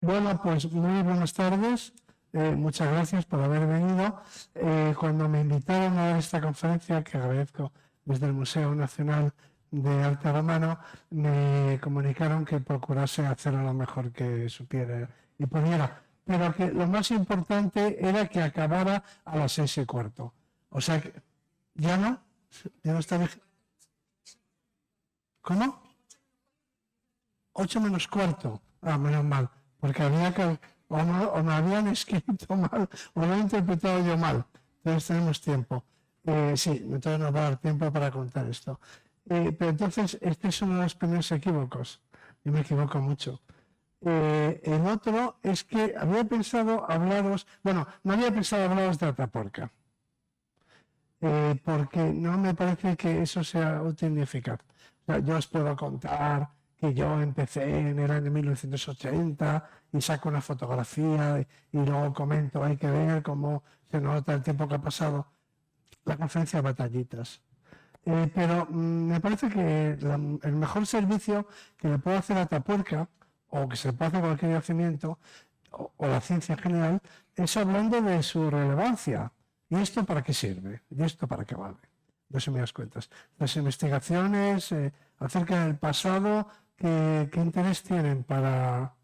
Bueno, pues muy buenas tardes. Muchas gracias por haber venido. Cuando me invitaron a esta conferencia, que agradezco desde el Museo Nacional de Arte Romano, me comunicaron que procurase hacerlo lo mejor que supiera y pudiera, pero que lo más importante era que acabara a las 6:15. O sea que, ¿ya no? ¿Ya no está? ¿Cómo? 8:15. Ah, menos mal, porque había que, o me habían escrito mal, o lo he interpretado yo mal. Entonces tenemos tiempo. Sí, entonces nos va a dar tiempo para contar esto. Pero entonces, este es uno de los primeros equívocos. Yo me equivoco mucho. El otro es que había pensado hablaros, bueno, no había pensado hablaros de Atapuerca, porque no me parece que eso sea útil ni eficaz. O sea, yo os puedo contar que yo empecé en el año 1980 y saco una fotografía y luego comento, hay que ver cómo se nota el tiempo que ha pasado. La conferencia Batallitas. Pero me parece que el mejor servicio que le puede hacer a Atapuerca, o que se le puede hacer a cualquier yacimiento, o la ciencia en general, es hablando de su relevancia. ¿Y esto para qué sirve? ¿Y esto para qué vale? Resumidas cuentas. Las investigaciones acerca del pasado, ¿qué interés tienen para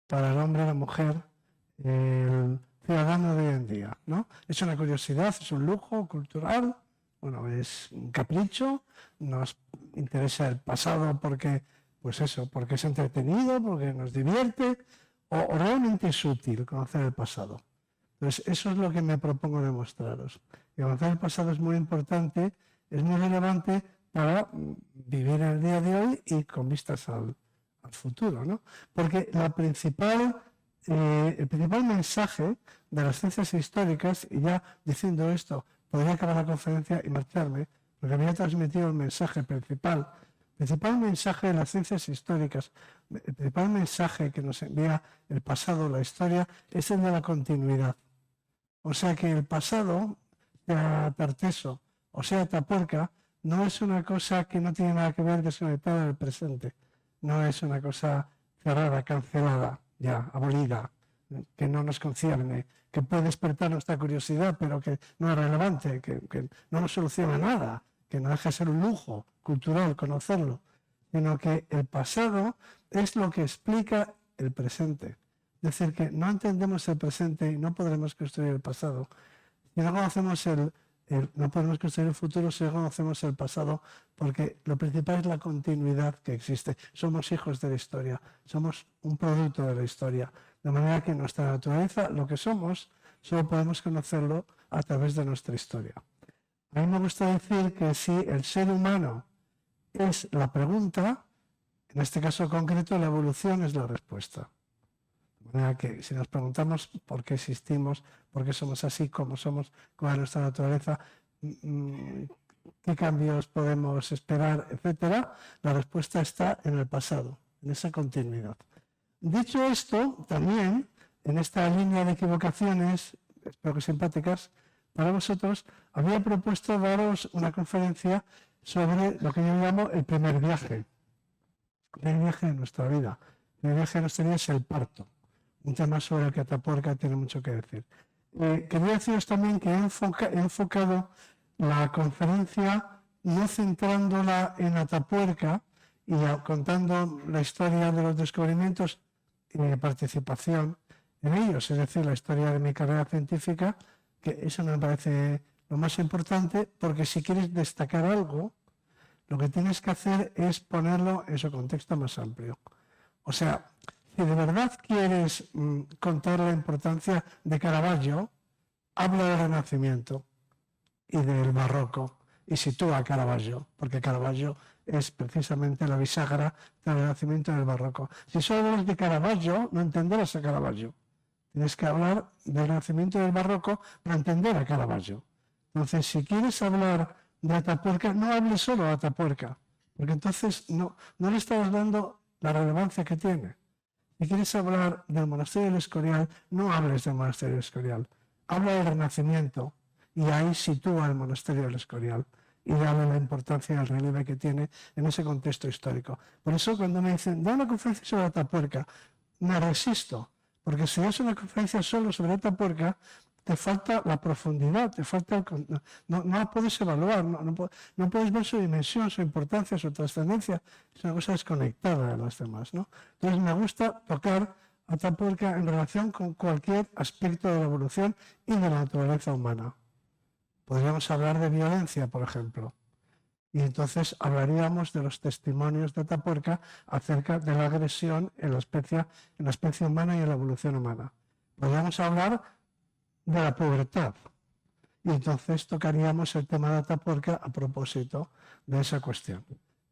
el hombre, la mujer, el ciudadano de hoy en día? ¿No? Es una curiosidad, es un lujo cultural, bueno, es un capricho, nos interesa el pasado porque, pues eso, porque es entretenido, porque nos divierte, o realmente es útil conocer el pasado. Entonces, eso es lo que me propongo demostraros. Que conocer el pasado es muy importante, es muy relevante para vivir el día de hoy y con vistas al futuro, ¿no? Porque el principal mensaje de las ciencias históricas, y ya diciendo esto, podría acabar la conferencia y marcharme, porque había transmitido el mensaje principal. El principal mensaje de las ciencias históricas, el principal mensaje que nos envía el pasado, la historia, es el de la continuidad. O sea que el pasado, sea Tarteso o sea Atapuerca, no es una cosa que no tiene nada que ver desconectada del presente. No es una cosa cerrada, cancelada, ya, abolida, que no nos concierne, que puede despertar nuestra curiosidad, pero que no es relevante, que no nos soluciona nada, que no deja de ser un lujo cultural conocerlo, sino que el pasado es lo que explica el presente. Es decir, que no entendemos el presente y no podremos construir el pasado. Si no conocemos no podemos construir el futuro si no conocemos el pasado, porque lo principal es la continuidad que existe. Somos hijos de la historia, somos un producto de la historia. De manera que nuestra naturaleza, lo que somos, solo podemos conocerlo a través de nuestra historia. A mí me gusta decir que si el ser humano es la pregunta, en este caso concreto la evolución es la respuesta. De manera que si nos preguntamos por qué existimos, por qué somos así, cómo somos, cuál es nuestra naturaleza, qué cambios podemos esperar, etcétera, la respuesta está en el pasado, en esa continuidad. Dicho esto, también en esta línea de equivocaciones, espero que simpáticas para vosotros, había propuesto daros una conferencia sobre lo que yo llamo el primer viaje. El primer viaje de nuestra vida. El primer viaje de nuestra vida es el parto. Un tema sobre el que Atapuerca tiene mucho que decir. Quería deciros también que he enfocado la conferencia no centrándola en Atapuerca y contando la historia de los descubrimientos y mi participación en ellos, es decir, la historia de mi carrera científica, que eso me parece lo más importante, porque si quieres destacar algo, lo que tienes que hacer es ponerlo en su contexto más amplio. O sea, si de verdad quieres contar la importancia de Caravaggio, habla del Renacimiento y del Barroco y sitúa a Caravaggio, porque Caravaggio es precisamente la bisagra del Renacimiento y del Barroco. Si solo hablas de Caravaggio, no entenderás a Caravaggio. Tienes que hablar del Renacimiento y del Barroco para entender a Caravaggio. Entonces, si quieres hablar de Atapuerca, no hables solo de Atapuerca, porque entonces no le estás dando la relevancia que tiene. Si quieres hablar del monasterio del Escorial, no hables del monasterio del Escorial. Habla del Renacimiento y ahí sitúa el monasterio del Escorial y dale la importancia y el relieve que tiene en ese contexto histórico. Por eso cuando me dicen, da una conferencia sobre Atapuerca, me resisto, Porque si das una conferencia solo sobre Atapuerca, te falta la profundidad, te falta no la puedes evaluar, no puedes ver su dimensión, su importancia, su trascendencia. Es una cosa desconectada de las demás, ¿no? Entonces me gusta tocar Atapuerca en relación con cualquier aspecto de la evolución y de la naturaleza humana. Podríamos hablar de violencia, por ejemplo. Y entonces hablaríamos de los testimonios de Atapuerca acerca de la agresión en la especie humana y en la evolución humana. Podríamos hablar de la pubertad. Y entonces tocaríamos el tema de Atapuerca a propósito de esa cuestión,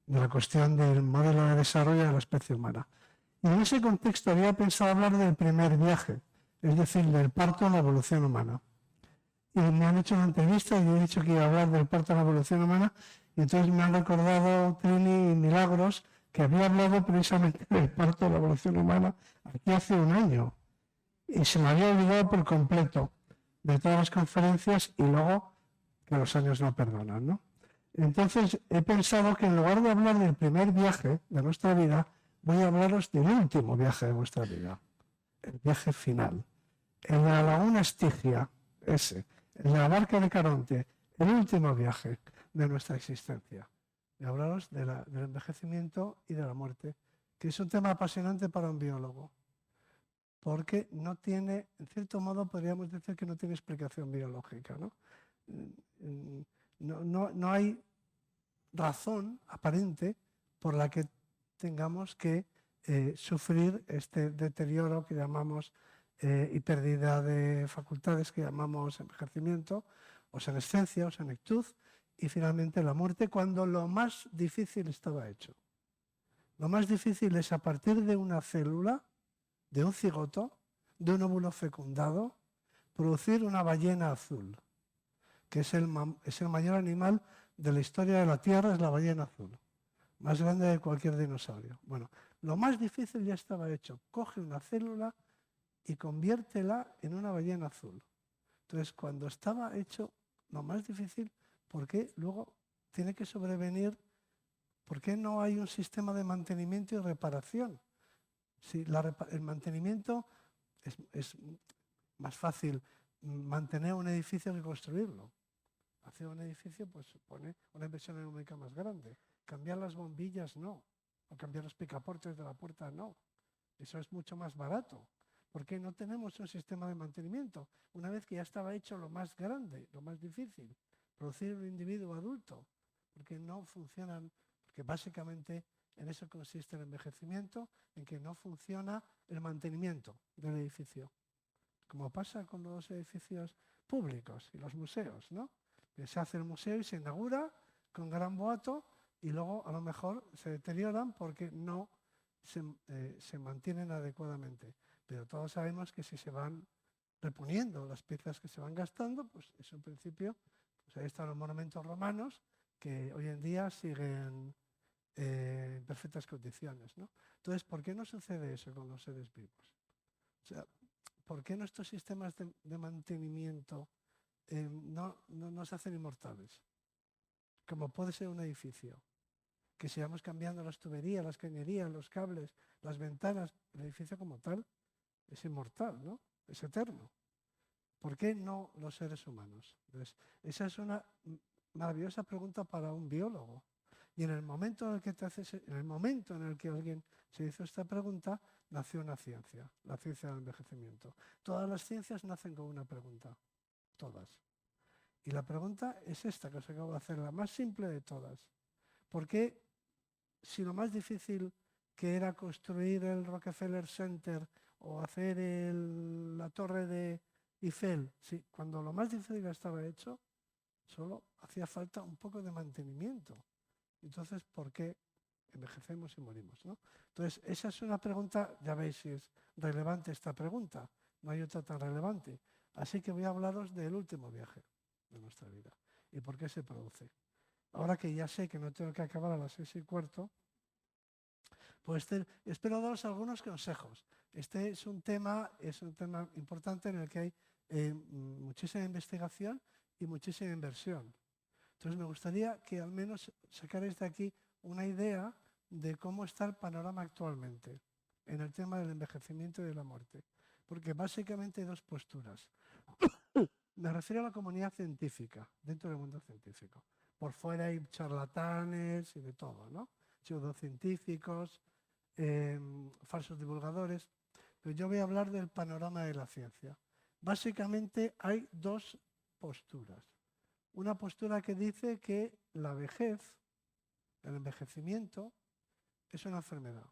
de la cuestión del modelo de desarrollo de la especie humana. Y en ese contexto había pensado hablar del primer viaje, es decir, del parto en la evolución humana. Y me han hecho una entrevista y he dicho que iba a hablar del parto en la evolución humana, y entonces me han recordado Trini y Milagros que había hablado precisamente del parto en la evolución humana aquí hace un año. Y se me había olvidado por completo de todas las conferencias y luego que los años no perdonan, ¿no? Entonces he pensado que en lugar de hablar del primer viaje de nuestra vida, voy a hablaros del último viaje de nuestra vida, el viaje final, el de la laguna Estigia, ese, el de la barca de Caronte, el último viaje de nuestra existencia. Y hablaros del envejecimiento y de la muerte, que es un tema apasionante para un biólogo, porque no tiene, en cierto modo podríamos decir que no tiene explicación biológica, ¿no? No hay razón aparente por la que tengamos que sufrir este deterioro que llamamos y pérdida de facultades que llamamos envejecimiento, o senescencia, o senectud, y finalmente la muerte, cuando lo más difícil estaba hecho. Lo más difícil es a partir de una célula, de un cigoto, de un óvulo fecundado, producir una ballena azul, que es el mayor animal de la historia de la Tierra, es la ballena azul, más grande de cualquier dinosaurio. Bueno, lo más difícil ya estaba hecho. Coge una célula y conviértela en una ballena azul. Entonces, cuando estaba hecho lo más difícil, ¿por qué luego tiene que sobrevenir? ¿Por qué no hay un sistema de mantenimiento y reparación? Si el mantenimiento es más fácil mantener un edificio que construirlo. Hacer un edificio pues supone una inversión económica más grande. Cambiar las bombillas no. O cambiar los picaportes de la puerta no. Eso es mucho más barato. ¿Por qué no tenemos un sistema de mantenimiento? Una vez que ya estaba hecho lo más grande, lo más difícil, producir un individuo adulto, porque no funcionan, porque básicamente en eso consiste el envejecimiento, en que no funciona el mantenimiento del edificio. Como pasa con los edificios públicos y los museos, ¿no? Que se hace el museo y se inaugura con gran boato y luego a lo mejor se deterioran porque no se mantienen adecuadamente. Pero todos sabemos que si se van reponiendo las piezas que se van gastando, pues es un principio, pues ahí están los monumentos romanos que hoy en día siguen en perfectas condiciones, ¿no? Entonces, ¿por qué no sucede eso con los seres vivos? O sea, ¿por qué nuestros sistemas de mantenimiento no se hacen inmortales? Como puede ser un edificio, que sigamos cambiando las tuberías, las cañerías, los cables, las ventanas, el edificio como tal es inmortal, ¿no? Es eterno. ¿Por qué no los seres humanos? Entonces, esa es una maravillosa pregunta para un biólogo. Y en el momento en el que alguien se hizo esta pregunta, nació una ciencia, la ciencia del envejecimiento. Todas las ciencias nacen con una pregunta, todas. Y la pregunta es esta que os acabo de hacer, la más simple de todas. ¿Por qué, si lo más difícil que era construir el Rockefeller Center o hacer la torre de Eiffel, cuando lo más difícil estaba hecho, solo hacía falta un poco de mantenimiento? Entonces, ¿por qué envejecemos y morimos, ¿no? Entonces, esa es una pregunta, ya veis si es relevante esta pregunta, no hay otra tan relevante. Así que voy a hablaros del último viaje de nuestra vida y por qué se produce. Ahora que ya sé que no tengo que acabar a las 6:15, pues espero daros algunos consejos. Este es un tema importante en el que hay muchísima investigación y muchísima inversión. Entonces me gustaría que al menos sacarais de aquí una idea de cómo está el panorama actualmente en el tema del envejecimiento y de la muerte. porque básicamente hay dos posturas. Me refiero a la comunidad científica, dentro del mundo científico. Por fuera hay charlatanes y de todo, ¿no? Pseudocientíficos, falsos divulgadores. Pero yo voy a hablar del panorama de la ciencia. Básicamente hay dos posturas. Una postura que dice que la vejez, el envejecimiento, es una enfermedad.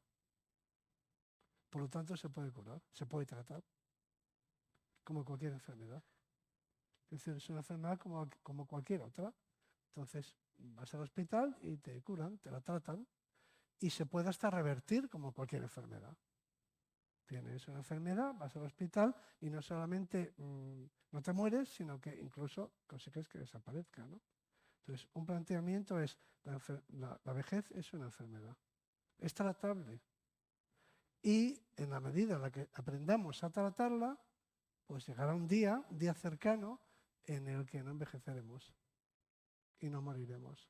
Por lo tanto, se puede curar, se puede tratar, como cualquier enfermedad. Es decir, es una enfermedad como cualquier otra. Entonces, vas al hospital y te curan, te la tratan, y se puede hasta revertir como cualquier enfermedad. Tienes una enfermedad, vas al hospital y no solamente no te mueres, sino que incluso consigues que desaparezca, ¿no? Entonces, un planteamiento es, la vejez es una enfermedad, es tratable. Y en la medida en la que aprendamos a tratarla, pues llegará un día cercano, en el que no envejeceremos y no moriremos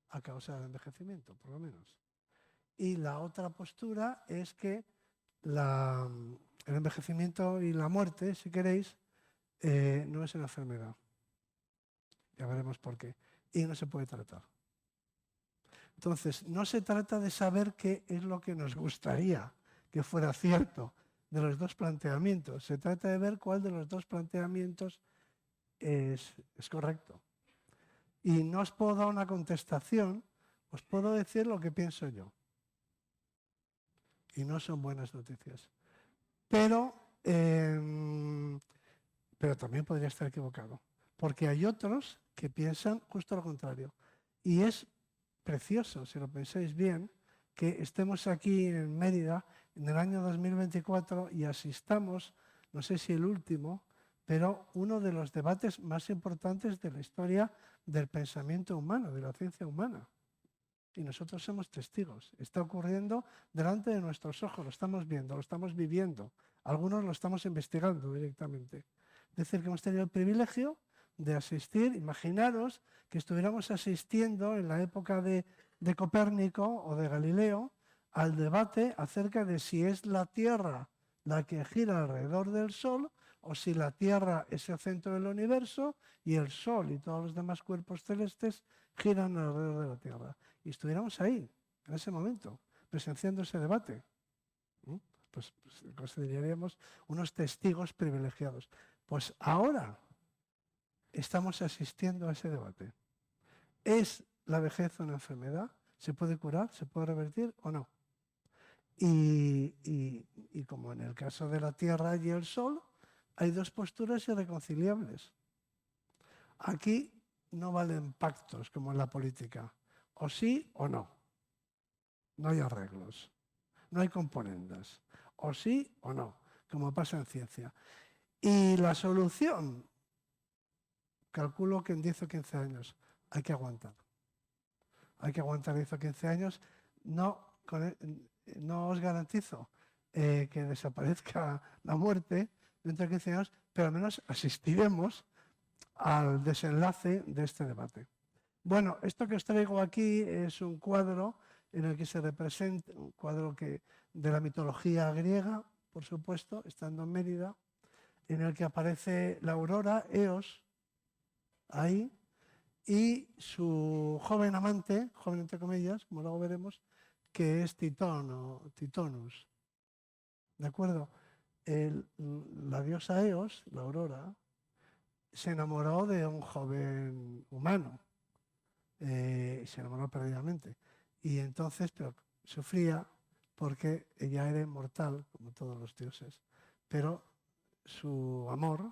a causa del envejecimiento, por lo menos. Y la otra postura es que el envejecimiento y la muerte, si queréis, no es una enfermedad. Ya veremos por qué. Y no se puede tratar. Entonces, no se trata de saber qué es lo que nos gustaría que fuera cierto de los dos planteamientos. Se trata de ver cuál de los dos planteamientos es correcto. Y no os puedo dar una contestación, os puedo decir lo que pienso yo. Y no son buenas noticias. Pero también podría estar equivocado. Porque hay otros que piensan justo lo contrario. Y es precioso, si lo pensáis bien, que estemos aquí en Mérida en el año 2024 y asistamos, no sé si el último, pero uno de los debates más importantes de la historia del pensamiento humano, de la ciencia humana. Y nosotros somos testigos. Está ocurriendo delante de nuestros ojos, lo estamos viendo, lo estamos viviendo. Algunos lo estamos investigando directamente. Es decir, que hemos tenido el privilegio de asistir, imaginaros que estuviéramos asistiendo en la época de Copérnico o de Galileo al debate acerca de si es la Tierra la que gira alrededor del Sol o si la Tierra es el centro del universo y el Sol y todos los demás cuerpos celestes giran alrededor de la Tierra. Y estuviéramos ahí, en ese momento, presenciando ese debate. Pues consideraríamos unos testigos privilegiados. Pues ahora estamos asistiendo a ese debate. ¿Es la vejez una enfermedad? ¿Se puede curar? ¿Se puede revertir o no? Y como en el caso de la Tierra y el Sol, hay dos posturas irreconciliables. Aquí no valen pactos como en la política. O sí o no. No hay arreglos. No hay componendas. O sí o no, como pasa en ciencia. Y la solución, calculo que en 10 o 15 años hay que aguantar. Hay que aguantar 10 o 15 años. No os garantizo que desaparezca la muerte dentro de 15 años, pero al menos asistiremos al desenlace de este debate. Bueno, esto que os traigo aquí es un cuadro en el que se representa, un cuadro de la mitología griega, por supuesto, estando en Mérida, en el que aparece la aurora, Eos, ahí, y su joven amante, joven entre comillas, como luego veremos, que es Titón o Titonus. ¿De acuerdo? La diosa Eos, la aurora, se enamoró de un joven humano. Se enamoró perdidamente. Y entonces, pero sufría porque ella era inmortal, como todos los dioses, pero su amor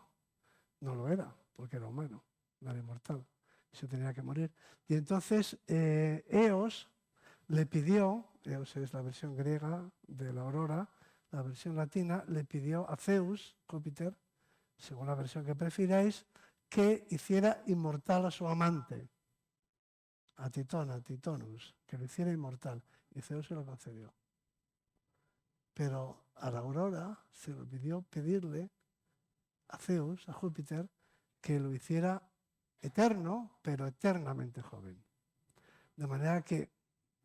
no lo era, porque era humano, no era inmortal, y se tenía que morir. Y entonces Eos le pidió, Eos es la versión griega de la aurora, la versión latina, le pidió a Zeus, Júpiter, según la versión que prefiráis, que hiciera inmortal a su amante, a Titón, a Titonus, que lo hiciera inmortal, y Zeus se lo concedió. Pero a la aurora se le olvidó pedirle a Zeus, a Júpiter, que lo hiciera eterno, pero eternamente joven. De manera que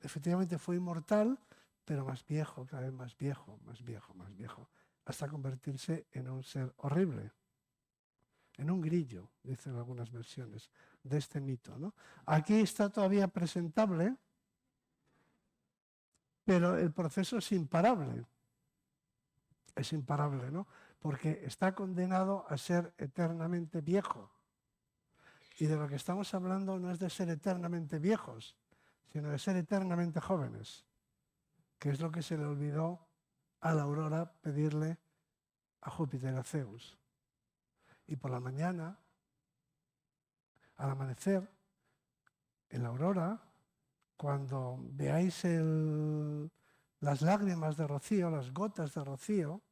efectivamente fue inmortal, pero más viejo, cada vez más viejo, más viejo, más viejo. hasta convertirse en un ser horrible, en un grillo, dicen algunas versiones de este mito, ¿no? Aquí está todavía presentable, pero el proceso es imparable. Es imparable, ¿no? Porque está condenado a ser eternamente viejo. Y de lo que estamos hablando no es de ser eternamente viejos, sino de ser eternamente jóvenes, que es lo que se le olvidó a la aurora pedirle a Júpiter, a Zeus. Y por la mañana, al amanecer, en la aurora, cuando veáis las lágrimas de rocío, las gotas de rocío,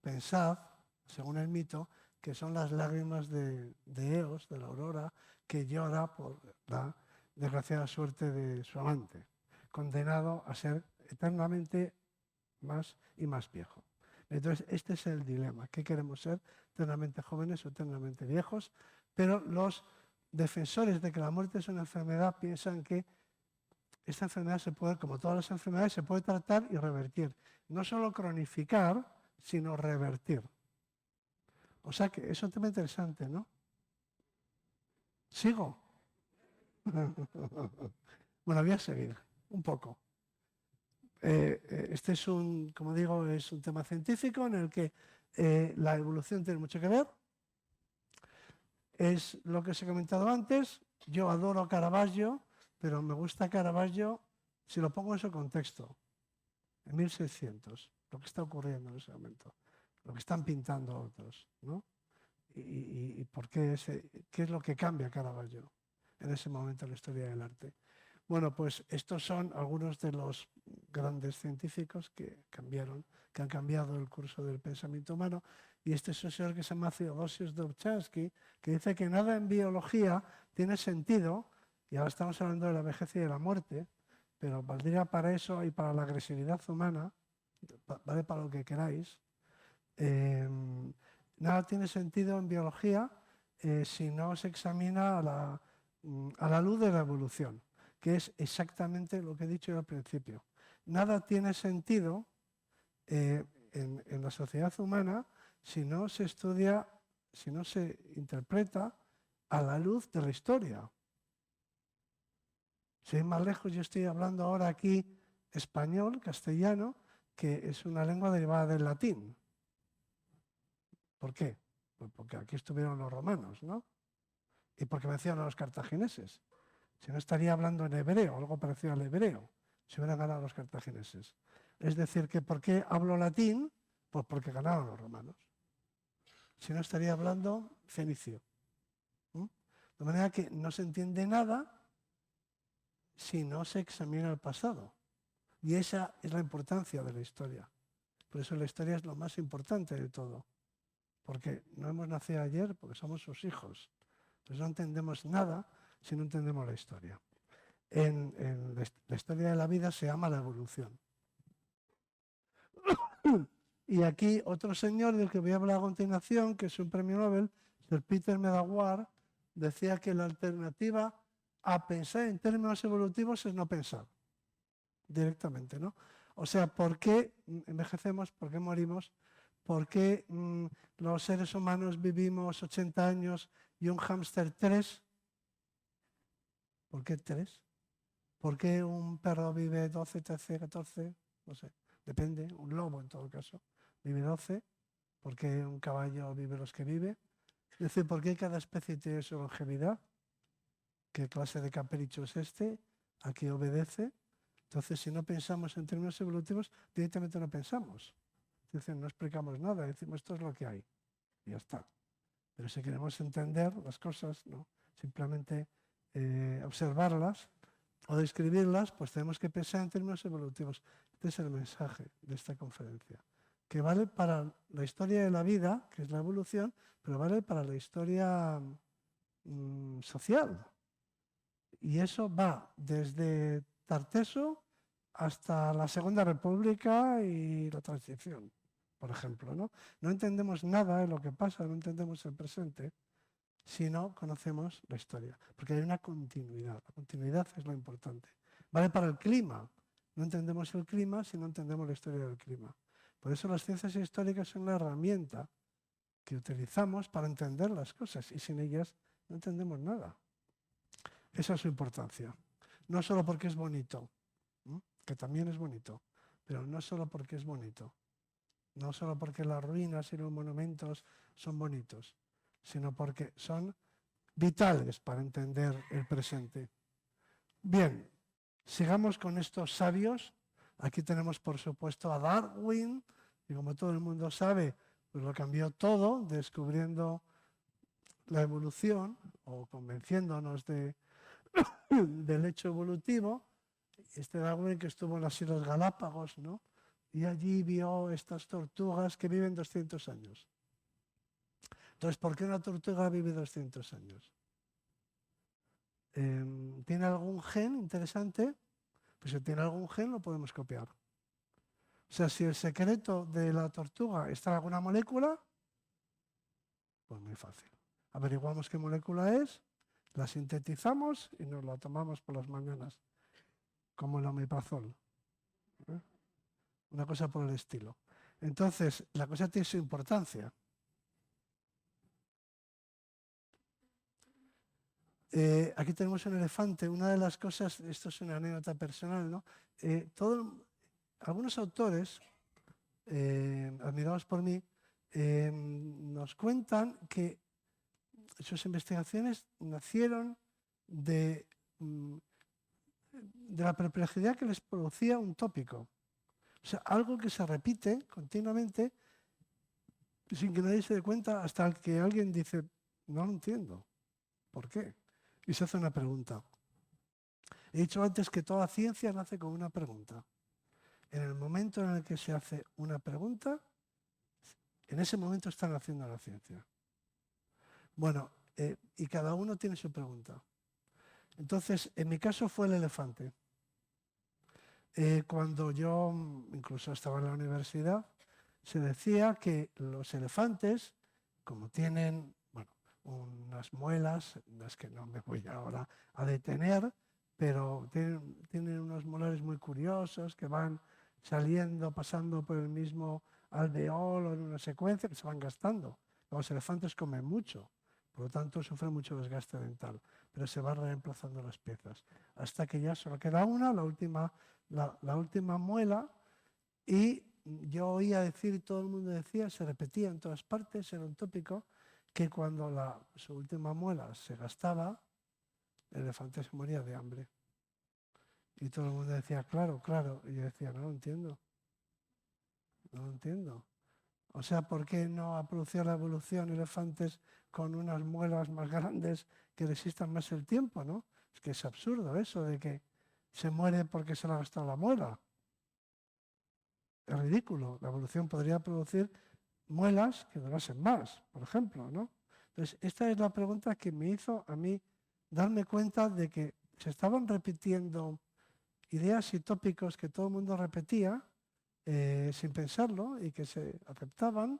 pensad, según el mito, que son las lágrimas de Eos, de la aurora, que llora por la desgraciada suerte de su amante, condenado a ser eternamente más y más viejo. Entonces, este es el dilema. ¿Qué queremos ser? ¿Eternamente jóvenes o eternamente viejos? Pero los defensores de que la muerte es una enfermedad piensan que esta enfermedad se puede, como todas las enfermedades, se puede tratar y revertir. No solo cronificar, sino revertir. O sea que es un tema interesante, ¿no? ¿Sigo? Bueno, voy a seguir un poco. Este es como digo, es un tema científico en el que la evolución tiene mucho que ver. Es lo que os he comentado antes. Yo adoro a Caravaggio, pero me gusta Caravaggio si lo pongo en su contexto, en 1600, lo que está ocurriendo en ese momento, lo que están pintando otros, ¿no? Y por qué es lo que cambia Caravaggio en ese momento en la historia del arte. Bueno, pues estos son algunos de los grandes científicos que han cambiado el curso del pensamiento humano. Y este es un señor que se llama Theodosius Dobzhansky, que dice que nada en biología tiene sentido, y ahora estamos hablando de la vejez y de la muerte, pero valdría para eso y para la agresividad humana, vale para lo que queráis. Nada tiene sentido en biología si no se examina a la luz de la evolución, que es exactamente lo que he dicho yo al principio. Nada tiene sentido en la sociedad humana si no se estudia, si no se interpreta a la luz de la historia. Si hay más lejos, yo estoy hablando ahora aquí español, castellano, que es una lengua derivada del latín. ¿Por qué? Pues porque aquí estuvieron los romanos, ¿no? Y porque vencieron a los cartagineses. Si no, estaría hablando en hebreo, algo parecido al hebreo, si hubieran ganado los cartagineses. Es decir, que ¿por qué hablo latín? Pues porque ganaron los romanos. Si no, estaría hablando fenicio. De manera que no se entiende nada si no se examina el pasado. Y esa es la importancia de la historia. Por eso la historia es lo más importante de todo. Porque no hemos nacido ayer, porque somos sus hijos. Entonces no entendemos nada si no entendemos la historia. En la historia de la vida se llama la evolución. Y aquí otro señor del que voy a hablar a continuación, que es un premio Nobel, Sir Peter Medawar, decía que la alternativa a pensar en términos evolutivos es no pensar directamente, ¿no? O sea, ¿por qué envejecemos? ¿Por qué morimos? ¿Por qué los seres humanos vivimos 80 años y un hámster 3? ¿Por qué 3? ¿Por qué un perro vive 12, 13, 14? No sé, depende. Un lobo, en todo caso, vive 12. ¿Por qué un caballo vive los que vive? Es decir, ¿por qué cada especie tiene su longevidad? ¿Qué clase de capricho es este? ¿A qué obedece? Entonces, si no pensamos en términos evolutivos, directamente no pensamos. Es decir, no explicamos nada, decimos esto es lo que hay. Y ya está. Pero si queremos entender las cosas, ¿no? Simplemente observarlas o describirlas, pues tenemos que pensar en términos evolutivos. Este es el mensaje de esta conferencia, que vale para la historia de la vida, que es la evolución, pero vale para la historia social. Y eso va desde Tarteso hasta la Segunda República y la Transición, por ejemplo, ¿no? No entendemos nada de lo que pasa, no entendemos el presente, si no conocemos la historia, porque hay una continuidad. La continuidad es lo importante. Vale para el clima. No entendemos el clima si no entendemos la historia del clima. Por eso las ciencias históricas son una herramienta que utilizamos para entender las cosas y sin ellas no entendemos nada. Esa es su importancia. No solo porque es bonito, que también es bonito, pero no solo porque es bonito, no solo porque las ruinas y los monumentos son bonitos, sino porque son vitales para entender el presente. Bien, sigamos con estos sabios. Aquí tenemos, por supuesto, a Darwin, y como todo el mundo sabe, pues lo cambió todo, descubriendo la evolución o convenciéndonos del hecho evolutivo. Este Darwin que estuvo en las Islas Galápagos, ¿no? Y allí vio estas tortugas que viven 200 años. Entonces, ¿por qué una tortuga vive 200 años? ¿Tiene algún gen interesante? Pues si tiene algún gen lo podemos copiar. O sea, si el secreto de la tortuga está en alguna molécula, pues muy fácil. Averiguamos qué molécula es, la sintetizamos y nos la tomamos por las mañanas, como el omeprazol. Una cosa por el estilo. Entonces, la cosa tiene su importancia. Aquí tenemos un elefante. Una de las cosas, esto es una anécdota personal, ¿no? Algunos autores, admirados por mí, nos cuentan que sus investigaciones nacieron de la perplejidad que les producía un tópico. O sea, algo que se repite continuamente sin que nadie se dé cuenta hasta que alguien dice, no lo entiendo, ¿por qué? Y se hace una pregunta. He dicho antes que toda ciencia nace con una pregunta. En el momento en el que se hace una pregunta, en ese momento está naciendo la ciencia. Bueno, y cada uno tiene su pregunta. Entonces, en mi caso fue el elefante. Cuando yo incluso estaba en la universidad, se decía que los elefantes, como tienen unas muelas, las que no me voy ahora a detener, pero tienen unos molares muy curiosos que van saliendo, pasando por el mismo alveolo en una secuencia que se van gastando. Los elefantes comen mucho, por lo tanto sufren mucho desgaste dental, pero se van reemplazando las piezas, hasta que ya solo queda una, la última muela, y yo oía decir, todo el mundo decía, se repetía en todas partes, era un tópico, que cuando su última muela se gastaba, el elefante se moría de hambre. Y todo el mundo decía, claro, claro. Y yo decía, no lo entiendo. No lo entiendo. O sea, ¿por qué no ha producido la evolución elefantes con unas muelas más grandes que resistan más el tiempo, ¿no? Es que es absurdo eso de que se muere porque se le ha gastado la muela. Es ridículo. La evolución podría producir muelas que durasen más, por ejemplo, ¿no? Entonces, esta es la pregunta que me hizo a mí darme cuenta de que se estaban repitiendo ideas y tópicos que todo el mundo repetía sin pensarlo y que se aceptaban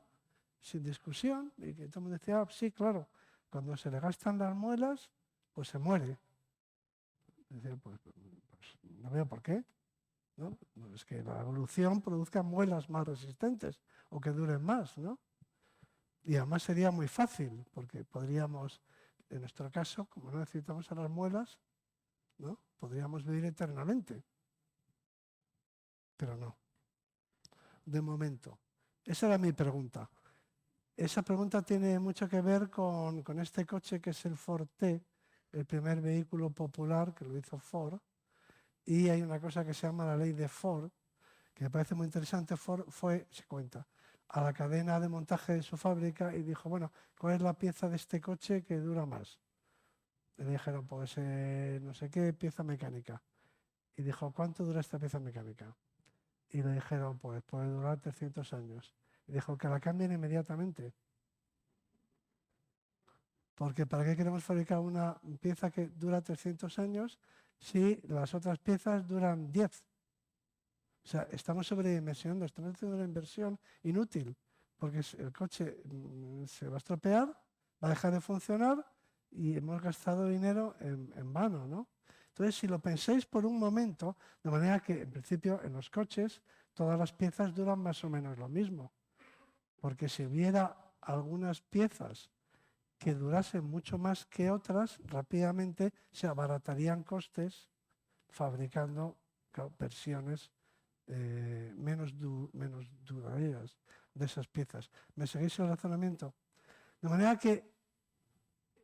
sin discusión y que todo el mundo decía, sí, claro, cuando se le gastan las muelas, pues se muere. Decía, pues no veo por qué. ¿No? Es que la evolución produzca muelas más resistentes o que duren más, ¿no? Y además sería muy fácil, porque podríamos, en nuestro caso, como no necesitamos a las muelas, ¿no? Podríamos vivir eternamente. Pero no. De momento. Esa era mi pregunta. Esa pregunta tiene mucho que ver con este coche que es el Ford T, el primer vehículo popular que lo hizo Ford. Y hay una cosa que se llama la ley de Ford, que me parece muy interesante. Ford se cuenta, a la cadena de montaje de su fábrica y dijo, bueno, ¿cuál es la pieza de este coche que dura más? Y le dijeron, pues no sé qué pieza mecánica. Y dijo, ¿cuánto dura esta pieza mecánica? Y le dijeron, pues puede durar 300 años. Y dijo, que la cambien inmediatamente. Porque ¿para qué queremos fabricar una pieza que dura 300 años si las otras piezas duran 10? O sea, estamos sobredimensionando, estamos haciendo una inversión inútil, porque el coche se va a estropear, va a dejar de funcionar y hemos gastado dinero en vano, ¿no? Entonces, si lo pensáis por un momento, de manera que en principio en los coches todas las piezas duran más o menos lo mismo. Porque si hubiera algunas piezas que durasen mucho más que otras, rápidamente se abaratarían costes fabricando versiones menos duraderas de esas piezas. ¿Me seguís el razonamiento? De manera que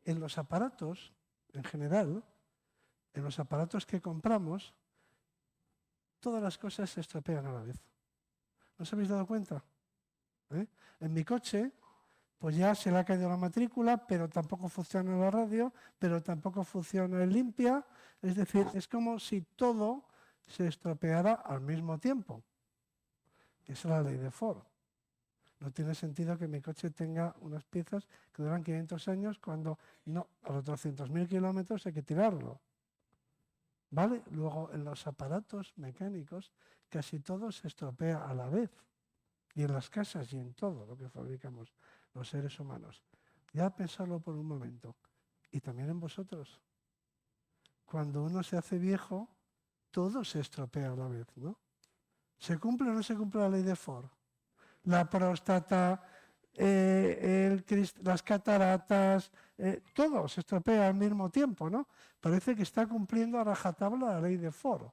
en los aparatos, en general, en los aparatos que compramos, todas las cosas se estropean a la vez. ¿No os habéis dado cuenta? En mi coche, pues ya se le ha caído la matrícula, pero tampoco funciona la radio, pero tampoco funciona el limpia. Es decir, es como si todo se estropeara al mismo tiempo. Esa es la ley de Ford. No tiene sentido que mi coche tenga unas piezas que duran 500 años cuando no, a los 200.000 kilómetros hay que tirarlo. ¿Vale? Luego, en los aparatos mecánicos, casi todo se estropea a la vez. Y en las casas y en todo lo que fabricamos los seres humanos. Ya pensarlo por un momento. Y también en vosotros. Cuando uno se hace viejo, todo se estropea a la vez, ¿no? ¿Se cumple o no se cumple la ley de Ford? La próstata, las cataratas, todo se estropea al mismo tiempo, ¿no? Parece que está cumpliendo a rajatabla la ley de Ford,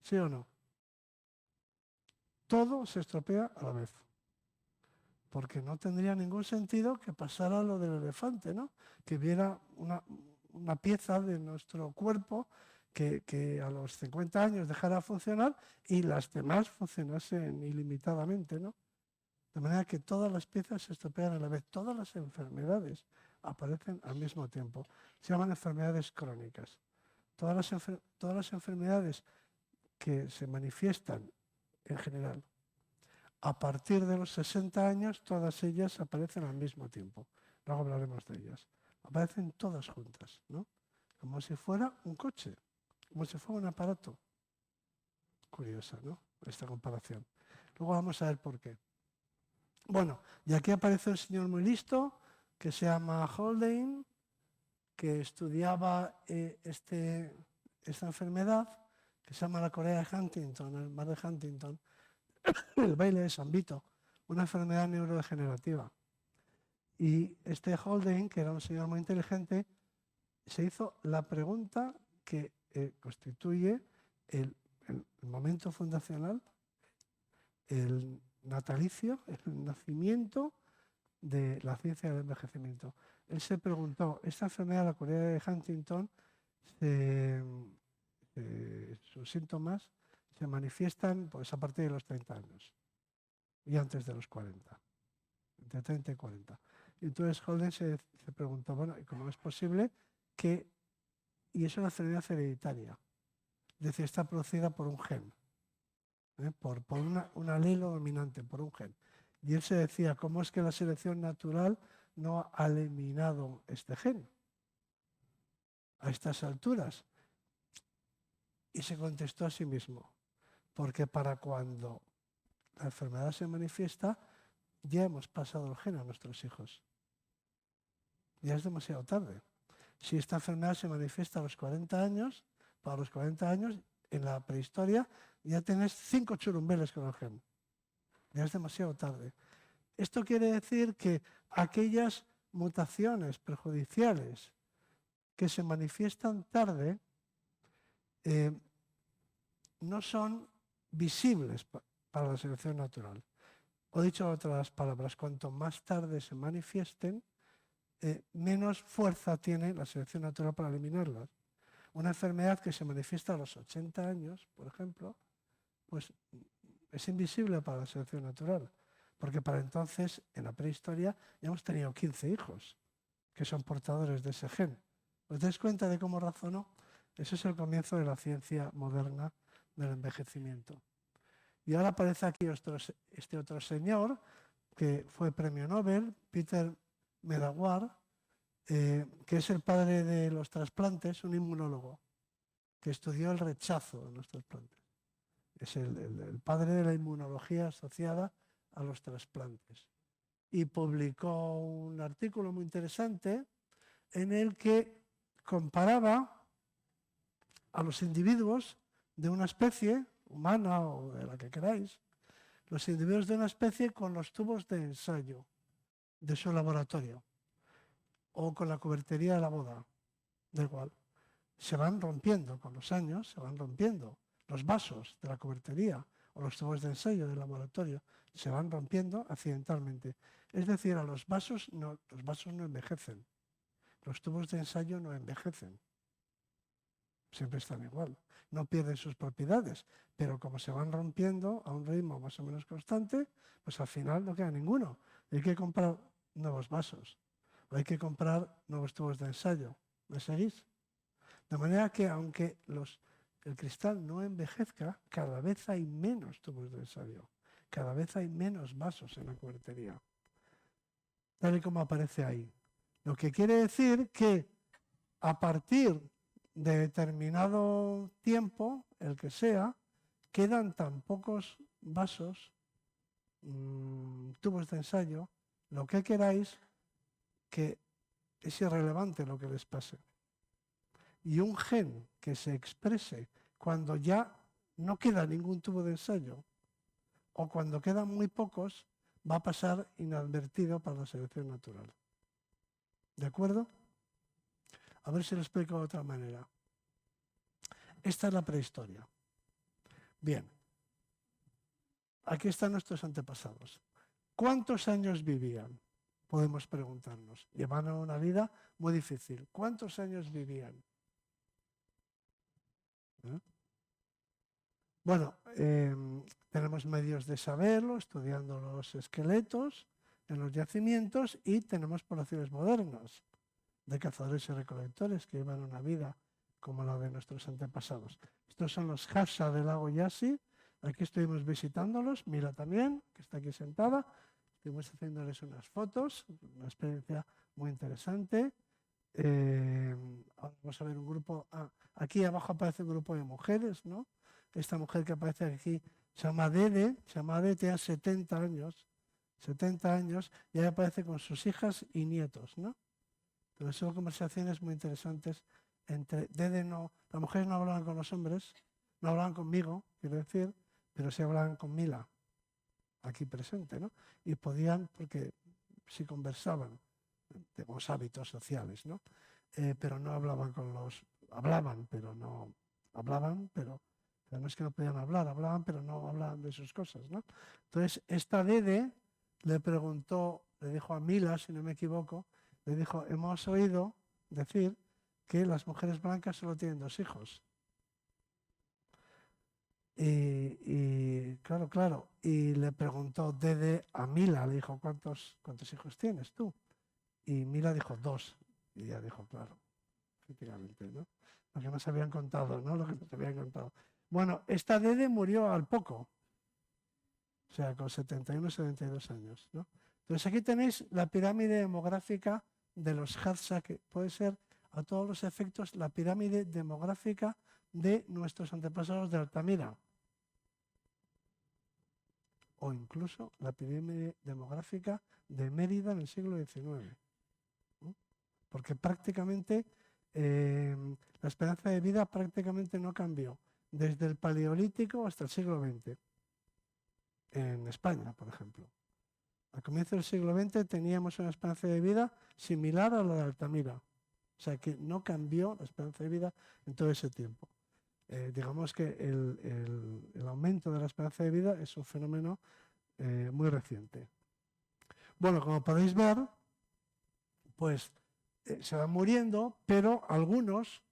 ¿sí o no? Todo se estropea a la vez. Porque no tendría ningún sentido que pasara lo del elefante, ¿no? Que viera una pieza de nuestro cuerpo que a los 50 años dejara de funcionar y las demás funcionasen ilimitadamente, ¿no? De manera que todas las piezas se estropean a la vez. Todas las enfermedades aparecen al mismo tiempo. Se llaman enfermedades crónicas. Todas las enfermedades que se manifiestan en general a partir de los 60 años, todas ellas aparecen al mismo tiempo. Luego hablaremos de ellas. Aparecen todas juntas, ¿no? Como si fuera un coche, como si fuera un aparato. Curiosa, ¿no? Esta comparación. Luego vamos a ver por qué. Bueno, y aquí aparece un señor muy listo que se llama Haldane, que estudiaba esta enfermedad que se llama la Corea de Huntington, el mar de Huntington, el baile de San Vito, una enfermedad neurodegenerativa. Y este Haldane, que era un señor muy inteligente, se hizo la pregunta que constituye el momento fundacional, el natalicio, el nacimiento de la ciencia del envejecimiento. Él se preguntó, esta enfermedad, la Corea de Huntington, sus síntomas se manifiestan pues, a partir de los 30 años y antes de los 40, entre 30 y 40. Y entonces Holden se preguntó, bueno, ¿y cómo es posible que, y es una enfermedad hereditaria, es decir, está producida por un gen, por un alelo dominante, por un gen? Y él se decía, ¿cómo es que la selección natural no ha eliminado este gen a estas alturas? Y se contestó a sí mismo, porque para cuando la enfermedad se manifiesta, ya hemos pasado el gen a nuestros hijos. Ya es demasiado tarde. Si esta enfermedad se manifiesta a los 40 años, para los 40 años, en la prehistoria, ya tenés 5 churumbeles con el gen. Ya es demasiado tarde. Esto quiere decir que aquellas mutaciones perjudiciales que se manifiestan tarde no son visibles para la selección natural. O dicho en otras palabras, cuanto más tarde se manifiesten, menos fuerza tiene la selección natural para eliminarlas. Una enfermedad que se manifiesta a los 80 años, por ejemplo, pues es invisible para la selección natural, porque para entonces, en la prehistoria, ya hemos tenido 15 hijos que son portadores de ese gen. ¿Os dais cuenta de cómo razonó? Ese es el comienzo de la ciencia moderna del envejecimiento. Y ahora aparece aquí este otro señor, que fue premio Nobel, Peter Medawar, que es el padre de los trasplantes, un inmunólogo, que estudió el rechazo de los trasplantes. Es el padre de la inmunología asociada a los trasplantes. Y publicó un artículo muy interesante en el que comparaba a los individuos de una especie, humana o de la que queráis, los individuos de una especie con los tubos de ensayo de su laboratorio o con la cubertería de la boda, da igual. Se van rompiendo con los años, se van rompiendo los vasos de la cubertería o los tubos de ensayo del laboratorio, se van rompiendo accidentalmente. Es decir, a los vasos no envejecen, los tubos de ensayo no envejecen, siempre están igual, no pierden sus propiedades, pero como se van rompiendo a un ritmo más o menos constante, pues al final no queda ninguno. Hay que comprar nuevos vasos, o hay que comprar nuevos tubos de ensayo. ¿Me seguís? De manera que aunque el cristal no envejezca, cada vez hay menos tubos de ensayo, cada vez hay menos vasos en la cubertería, tal y como aparece ahí. Lo que quiere decir que a partir de determinado tiempo, el que sea, quedan tan pocos vasos, tubos de ensayo, lo que queráis, que es irrelevante lo que les pase. Y un gen que se exprese cuando ya no queda ningún tubo de ensayo o cuando quedan muy pocos, va a pasar inadvertido para la selección natural. ¿De acuerdo? A ver si lo explico de otra manera. Esta es la prehistoria. Bien, aquí están nuestros antepasados. ¿Cuántos años vivían? Podemos preguntarnos. Llevaron una vida muy difícil. ¿Cuántos años vivían? Bueno, tenemos medios de saberlo, estudiando los esqueletos en los yacimientos, y tenemos poblaciones modernas de cazadores y recolectores que llevan una vida como la de nuestros antepasados. Estos son los Hadza del lago Yassi. Aquí estuvimos visitándolos, Mila también, que está aquí sentada. Estuvimos haciéndoles unas fotos, una experiencia muy interesante. Ahora vamos a ver un grupo. Aquí abajo aparece un grupo de mujeres, ¿no? Esta mujer que aparece aquí se llama Dede, tiene 70 años, y ahí aparece con sus hijas y nietos, ¿no? Pero son conversaciones muy interesantes entre Dede. Las mujeres no hablaban con los hombres, no hablaban conmigo, quiero decir, pero sí hablaban con Mila, aquí presente, ¿no? Y podían, porque sí conversaban, tenemos hábitos sociales, ¿no? Pero no hablaban pero no es que no podían hablar, hablaban, pero no hablaban de sus cosas, ¿no? Entonces, esta Dede le dijo a Mila, si no me equivoco, le dijo, hemos oído decir que las mujeres blancas solo tienen 2 hijos. Y claro, y le preguntó Dede a Mila, le dijo, ¿cuántos hijos tienes tú? Y Mila dijo 2. Y ella dijo, claro, efectivamente, ¿no? Lo que nos habían contado, ¿no? Lo que nos habían contado. Bueno, esta Dede murió al poco, o sea, con 71, 72 años, ¿no? Entonces aquí tenéis la pirámide demográfica de los Hadza, que puede ser a todos los efectos la pirámide demográfica de nuestros antepasados de Altamira, o incluso la pirámide demográfica de Mérida en el siglo XIX. ¿No? Porque prácticamente la esperanza de vida prácticamente no cambió desde el Paleolítico hasta el siglo XX. En España, por ejemplo. Al comienzo del siglo XX teníamos una esperanza de vida similar a la de Altamira. O sea que no cambió la esperanza de vida en todo ese tiempo. Digamos que el aumento de la esperanza de vida es un fenómeno muy reciente. Bueno, como podéis ver, pues se van muriendo, pero algunos,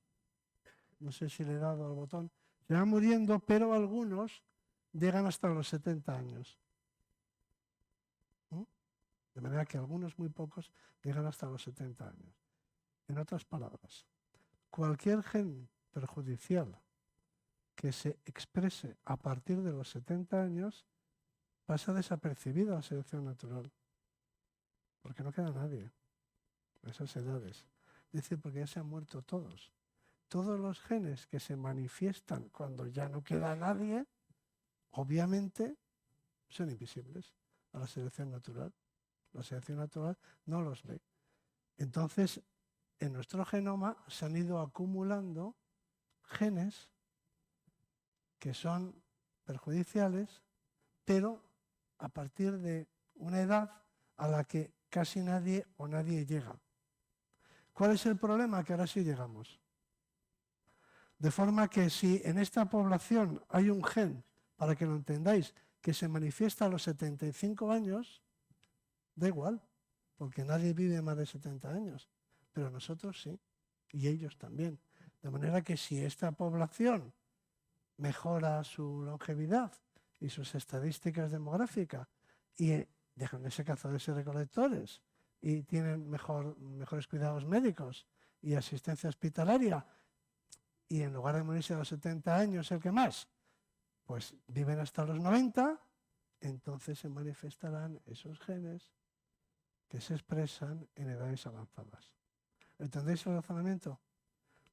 no sé si le he dado al botón, se van muriendo, pero algunos llegan hasta los 70 años. De manera que algunos, muy pocos, llegan hasta los 70 años. En otras palabras, cualquier gen perjudicial que se exprese a partir de los 70 años pasa desapercibido a la selección natural, porque no queda nadie a esas edades. Es decir, porque ya se han muerto todos. Todos los genes que se manifiestan cuando ya no queda nadie, obviamente, son invisibles a la selección natural. La selección natural no los ve. Entonces, en nuestro genoma se han ido acumulando genes que son perjudiciales, pero a partir de una edad a la que casi nadie o nadie llega. ¿Cuál es el problema? Que ahora sí llegamos. De forma que si en esta población hay un gen, para que lo entendáis, que se manifiesta a los 75 años, da igual, porque nadie vive más de 70 años, pero nosotros sí, y ellos también. De manera que si esta población mejora su longevidad y sus estadísticas demográficas y dejan de ser cazadores y recolectores y tienen mejores cuidados médicos y asistencia hospitalaria y en lugar de morirse a los 70 años el que más, pues viven hasta los 90, entonces se manifestarán esos genes que se expresan en edades avanzadas. ¿Entendéis el razonamiento?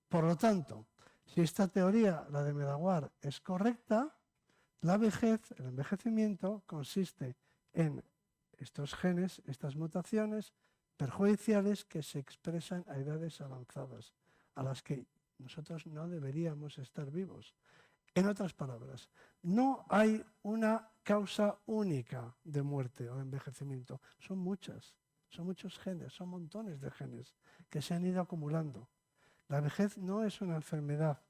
Por lo tanto, si esta teoría, la de Medawar, es correcta, la vejez, el envejecimiento, consiste en estos genes, estas mutaciones perjudiciales que se expresan a edades avanzadas, a las que nosotros no deberíamos estar vivos. En otras palabras, no hay una causa única de muerte o de envejecimiento. Son muchos genes, son montones de genes que se han ido acumulando. La vejez no es una enfermedad,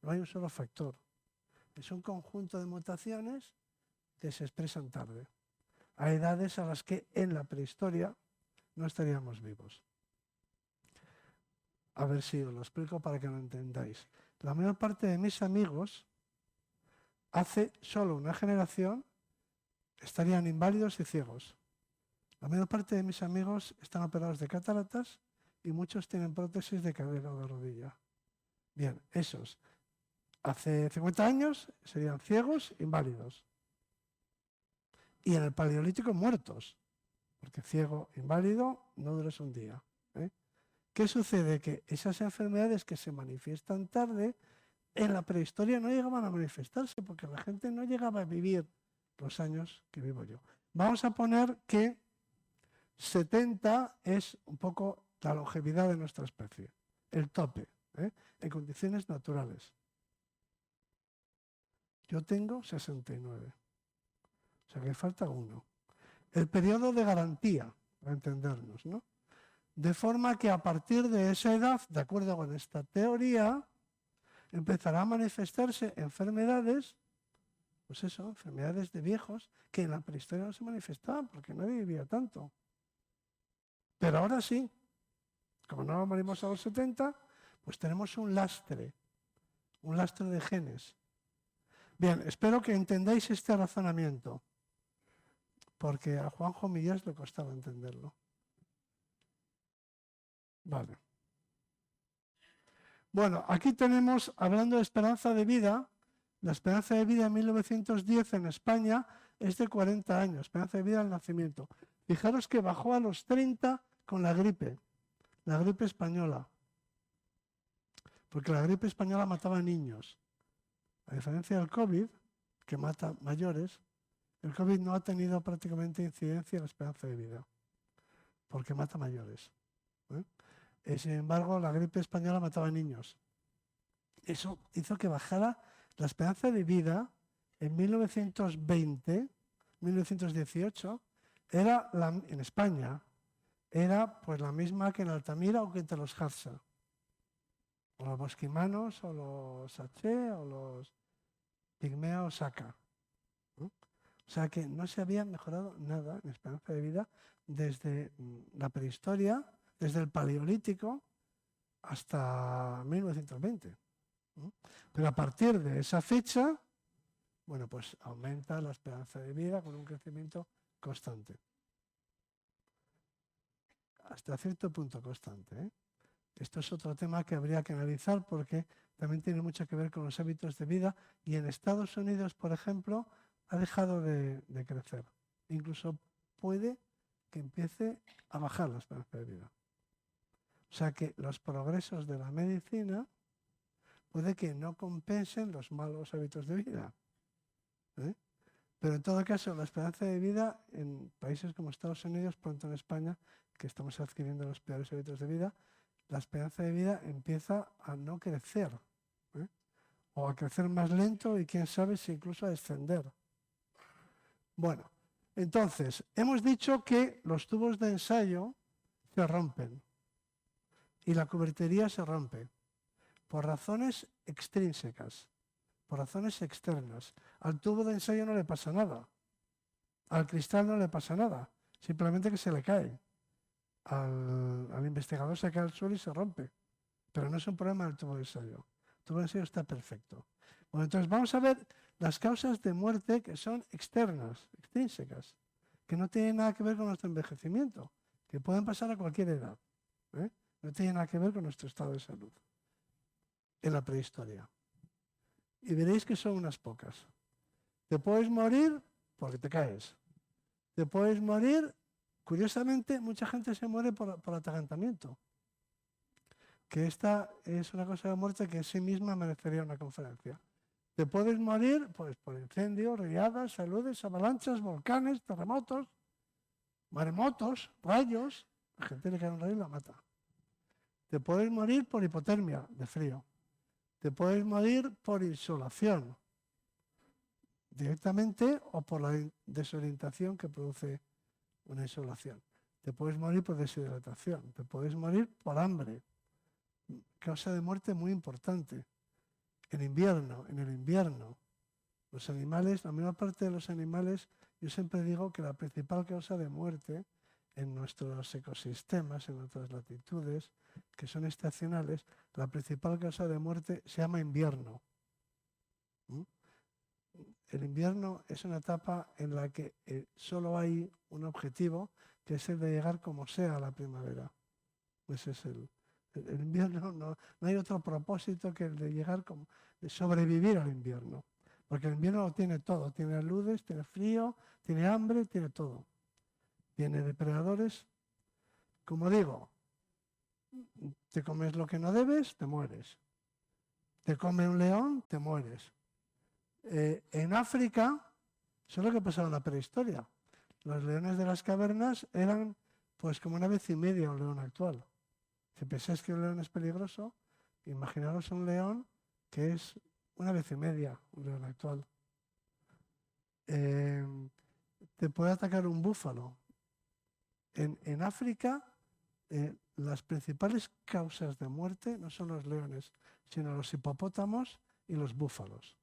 no hay un solo factor. Es un conjunto de mutaciones que se expresan tarde, a edades a las que en la prehistoria no estaríamos vivos. A ver si os lo explico para que lo entendáis. La mayor parte de mis amigos, hace solo una generación, estarían inválidos y ciegos. La mayor parte de mis amigos están operados de cataratas y muchos tienen prótesis de cadera o de rodilla. Bien, esos hace 50 años serían ciegos, inválidos. Y en el Paleolítico muertos, porque ciego, inválido, no duras un día. ¿Qué sucede? Que esas enfermedades que se manifiestan tarde, en la prehistoria no llegaban a manifestarse, porque la gente no llegaba a vivir los años que vivo yo. Vamos a poner que 70 es un poco la longevidad de nuestra especie, el tope, en condiciones naturales. Yo tengo 69, o sea que falta uno. El periodo de garantía, para entendernos, ¿no? De forma que a partir de esa edad, de acuerdo con esta teoría, empezará a manifestarse enfermedades, pues eso, enfermedades de viejos, que en la prehistoria no se manifestaban porque nadie vivía tanto. Pero ahora sí, como no morimos a los 70, pues tenemos un lastre de genes. Bien, espero que entendáis este razonamiento, porque a Juanjo Millás le costaba entenderlo. Vale. Bueno, aquí tenemos, hablando de esperanza de vida, la esperanza de vida en 1910 en España es de 40 años, esperanza de vida al nacimiento. Fijaros que bajó a los 30 con la gripe española, porque la gripe española mataba niños. A diferencia del COVID, que mata mayores, el COVID no ha tenido prácticamente incidencia en la esperanza de vida, porque mata mayores. Sin embargo, la gripe española mataba niños. Eso hizo que bajara la esperanza de vida en 1920, 1918, en España, era pues la misma que en Altamira o que entre los Hadza, o los bosquimanos, o los Saché, o los pigmeos Saka. O sea que no se había mejorado nada en esperanza de vida desde la prehistoria, desde el Paleolítico hasta 1920. Pero a partir de esa fecha, bueno, pues aumenta la esperanza de vida con un crecimiento constante. Hasta cierto punto constante. Esto es otro tema que habría que analizar porque también tiene mucho que ver con los hábitos de vida y en Estados Unidos, por ejemplo, ha dejado de crecer. Incluso puede que empiece a bajar la esperanza de vida. O sea que los progresos de la medicina puede que no compensen los malos hábitos de vida. Pero en todo caso, la esperanza de vida en países como Estados Unidos, pronto en España, que estamos adquiriendo los peores hábitos de vida, la esperanza de vida empieza a no crecer, o a crecer más lento y quién sabe si incluso a descender. Bueno, Entonces, hemos dicho que los tubos de ensayo se rompen y la cubertería se rompe por razones extrínsecas, por razones externas. Al tubo de ensayo no le pasa nada, al cristal no le pasa nada, simplemente que se le cae. Al investigador se cae al suelo y se rompe, pero no es un problema del tubo de ensayo. El tubo de ensayo está perfecto. Bueno, entonces vamos a ver las causas de muerte que son externas, extrínsecas, que no tienen nada que ver con nuestro envejecimiento, que pueden pasar a cualquier edad. No tienen nada que ver con nuestro estado de salud en la prehistoria. Y veréis que son unas pocas. Te puedes morir porque te caes. Te puedes morir, curiosamente, mucha gente se muere por atragantamiento. Que esta es una cosa de muerte que en sí misma merecería una conferencia. Te puedes morir pues, por incendios, riadas, saludes, avalanchas, volcanes, terremotos, maremotos, rayos. La gente le cae un rayo y la mata. Te puedes morir por hipotermia, de frío. Te puedes morir por insolación, directamente, o por la desorientación que produce una insolación. Te puedes morir por deshidratación. Te puedes morir por hambre. Causa de muerte muy importante. En el invierno, los animales, la menor parte de los animales, yo siempre digo que la principal causa de muerte en nuestros ecosistemas, en nuestras latitudes, que son estacionales, la principal causa de muerte se llama invierno. El invierno es una etapa en la que solo hay un objetivo, que es el de llegar como sea a la primavera. Ese es el invierno, no hay otro propósito que el de llegar de sobrevivir al invierno. Porque el invierno lo tiene todo, tiene aludes, tiene frío, tiene hambre, tiene todo. Tiene depredadores. Como digo, te comes lo que no debes, te mueres. Te come un león, te mueres. En África, eso es lo que pasaba en la prehistoria. Los leones de las cavernas eran pues como una vez y media un león actual. Si pensáis que un león es peligroso, imaginaros un león que es una vez y media un león actual. Te puede atacar un búfalo. En África, las principales causas de muerte no son los leones, sino los hipopótamos y los búfalos.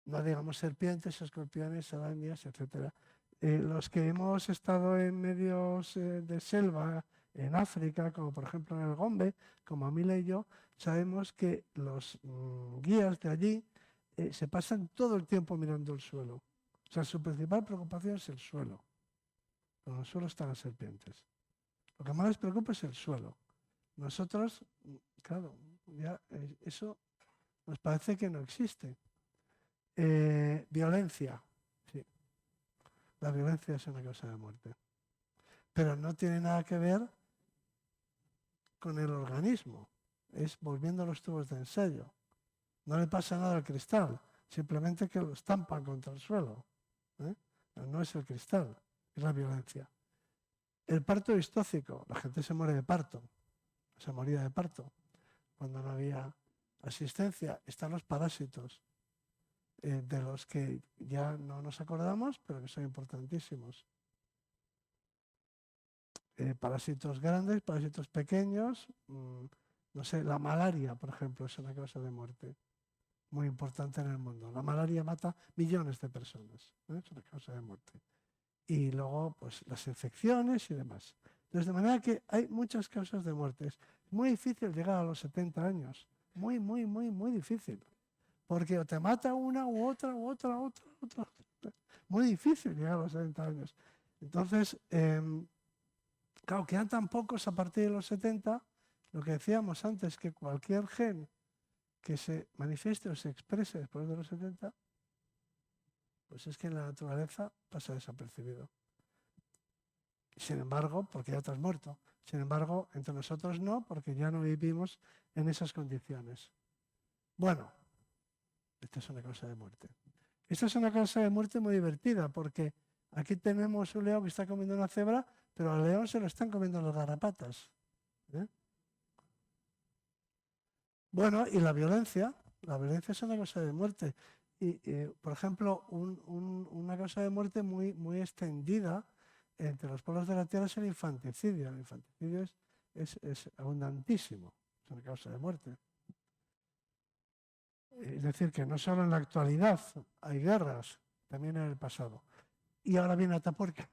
No digamos serpientes, escorpiones, arañas, etc. Los que hemos estado en medios de selva en África, como por ejemplo en el Gombe, como Amila y yo, sabemos que los guías de allí se pasan todo el tiempo mirando el suelo. O sea, su principal preocupación es el suelo. En el suelo están las serpientes. Lo que más les preocupa es el suelo. Nosotros, claro, ya eso nos parece que no existe. Violencia, sí. La violencia es una causa de muerte. Pero no tiene nada que ver con el organismo. Es volviendo a los tubos de ensayo. No le pasa nada al cristal, simplemente que lo estampan contra el suelo. No es el cristal, es la violencia. El parto distóxico, la gente se muere de parto, se moría de parto cuando no había asistencia. Están los parásitos, de los que ya no nos acordamos, pero que son importantísimos. Parásitos grandes, parásitos pequeños, no sé, la malaria, por ejemplo, es una causa de muerte muy importante en el mundo. La malaria mata millones de personas, es una causa de muerte. Y luego, pues, las infecciones y demás. Entonces, de manera que hay muchas causas de muerte. Es muy difícil llegar a los 70 años. Muy, muy, muy, muy difícil. Porque o te mata una u otra. Muy difícil llegar a los 70 años. Entonces, claro, quedan tan pocos a partir de los 70, lo que decíamos antes, que cualquier gen que se manifieste o se exprese después de los 70, pues es que en la naturaleza pasa desapercibido. Sin embargo, porque ya te has muerto. Sin embargo, entre nosotros no, porque ya no vivimos en esas condiciones. Bueno, esta es una causa de muerte. Esta es una causa de muerte muy divertida, porque aquí tenemos un león que está comiendo una cebra, pero al león se lo están comiendo las garrapatas. Bueno, y la violencia es una causa de muerte. Y por ejemplo, una causa causa de muerte muy extendida entre los pueblos de la Tierra es el infanticidio. El infanticidio es abundantísimo, es una causa de muerte. Es decir, que no solo en la actualidad hay guerras, también en el pasado. Y ahora viene Atapuerca.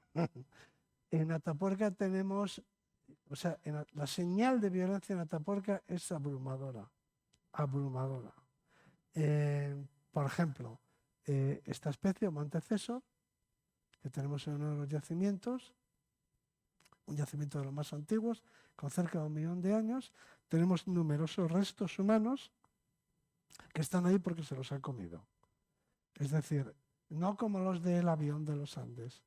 En Atapuerca tenemos, o sea, la señal de violencia en Atapuerca es abrumadora, abrumadora. Por ejemplo, esta especie, Montecesor, que tenemos en uno de los yacimientos, un yacimiento de los más antiguos, con cerca de 1 millón de años, tenemos numerosos restos humanos que están ahí porque se los han comido. Es decir, no como los del avión de los Andes.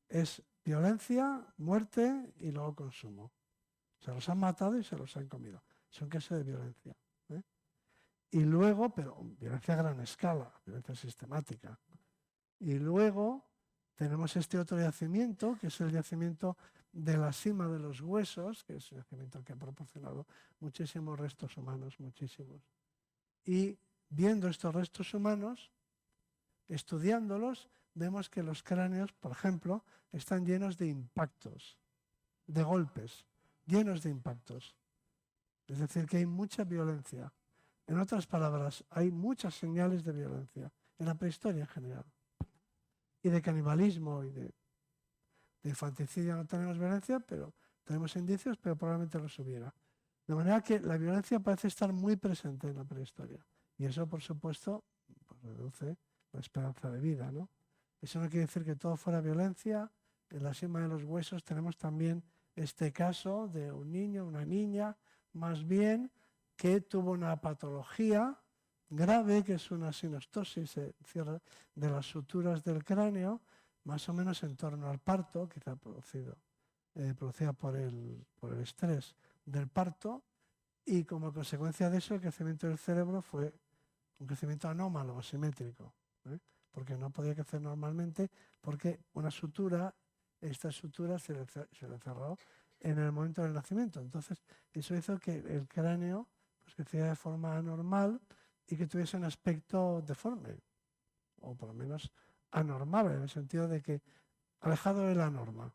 Es violencia, muerte y luego consumo. Se los han matado y se los han comido. Es un caso de violencia. Y luego, pero violencia a gran escala, violencia sistemática. Y luego tenemos este otro yacimiento, que es el yacimiento de la Sima de los Huesos, que es un yacimiento que ha proporcionado muchísimos restos humanos, muchísimos. Y viendo estos restos humanos, estudiándolos, vemos que los cráneos, por ejemplo, están llenos de impactos, de golpes, llenos de impactos. Es decir, que hay mucha violencia. En otras palabras, hay muchas señales de violencia en la prehistoria en general. Y de canibalismo y de infanticidio no tenemos violencia, pero tenemos indicios, pero probablemente los hubiera. De manera que la violencia parece estar muy presente en la prehistoria. Y eso, por supuesto, pues reduce la esperanza de vida, ¿no? Eso no quiere decir que todo fuera violencia. En la Sima de los Huesos tenemos también este caso de un niño, una niña, más bien, que tuvo una patología grave, que es una sinostosis de las suturas del cráneo, más o menos en torno al parto, quizá producida por el estrés del parto, y como consecuencia de eso el crecimiento del cerebro fue un crecimiento anómalo, asimétrico, porque no podía crecer normalmente, porque esta sutura se le cerró en el momento del nacimiento. Entonces, eso hizo que el cráneo pues, creciera de forma anormal y que tuviese un aspecto deforme, o por lo menos anormal, en el sentido de que alejado de la norma.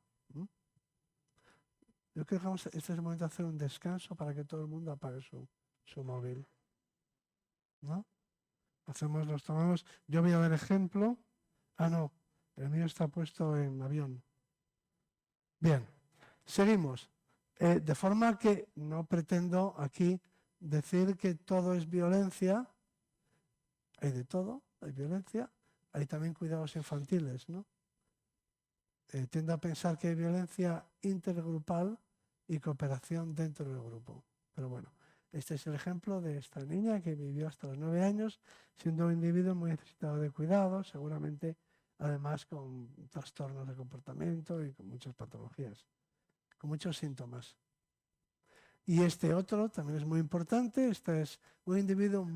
Yo creo que este es el momento de hacer un descanso para que todo el mundo apague su móvil. ¿No? Los tomamos. Yo voy a dar ejemplo. Ah, no, el mío está puesto en avión. Bien, seguimos. De forma que no pretendo aquí decir que todo es violencia. Hay de todo, hay violencia. Hay también cuidados infantiles, ¿no? Tiendo a pensar que hay violencia intergrupal y cooperación dentro del grupo. Pero bueno, este es el ejemplo de esta niña que vivió hasta los 9 años, siendo un individuo muy necesitado de cuidados, seguramente además con trastornos de comportamiento y con muchas patologías, con muchos síntomas. Y este otro también es muy importante, este es un individuo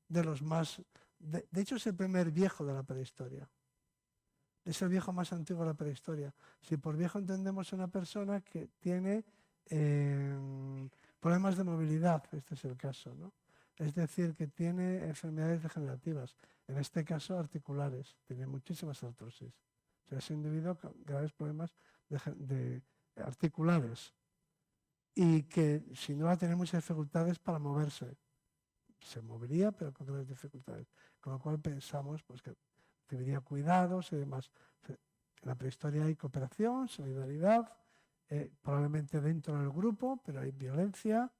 de los más... De hecho es el primer viejo de la prehistoria. Es el viejo más antiguo de la prehistoria. Si por viejo entendemos una persona que tiene problemas de movilidad, este es el caso, ¿no? Es decir, que tiene enfermedades degenerativas, en este caso articulares, tiene muchísimas artrosis. O sea, es un individuo con graves problemas articulares y que si no va a tener muchas dificultades para moverse. Se movería, pero con grandes dificultades. Con lo cual pensamos pues, que debería cuidados y demás. En la prehistoria hay cooperación, solidaridad, probablemente dentro del grupo, pero hay violencia,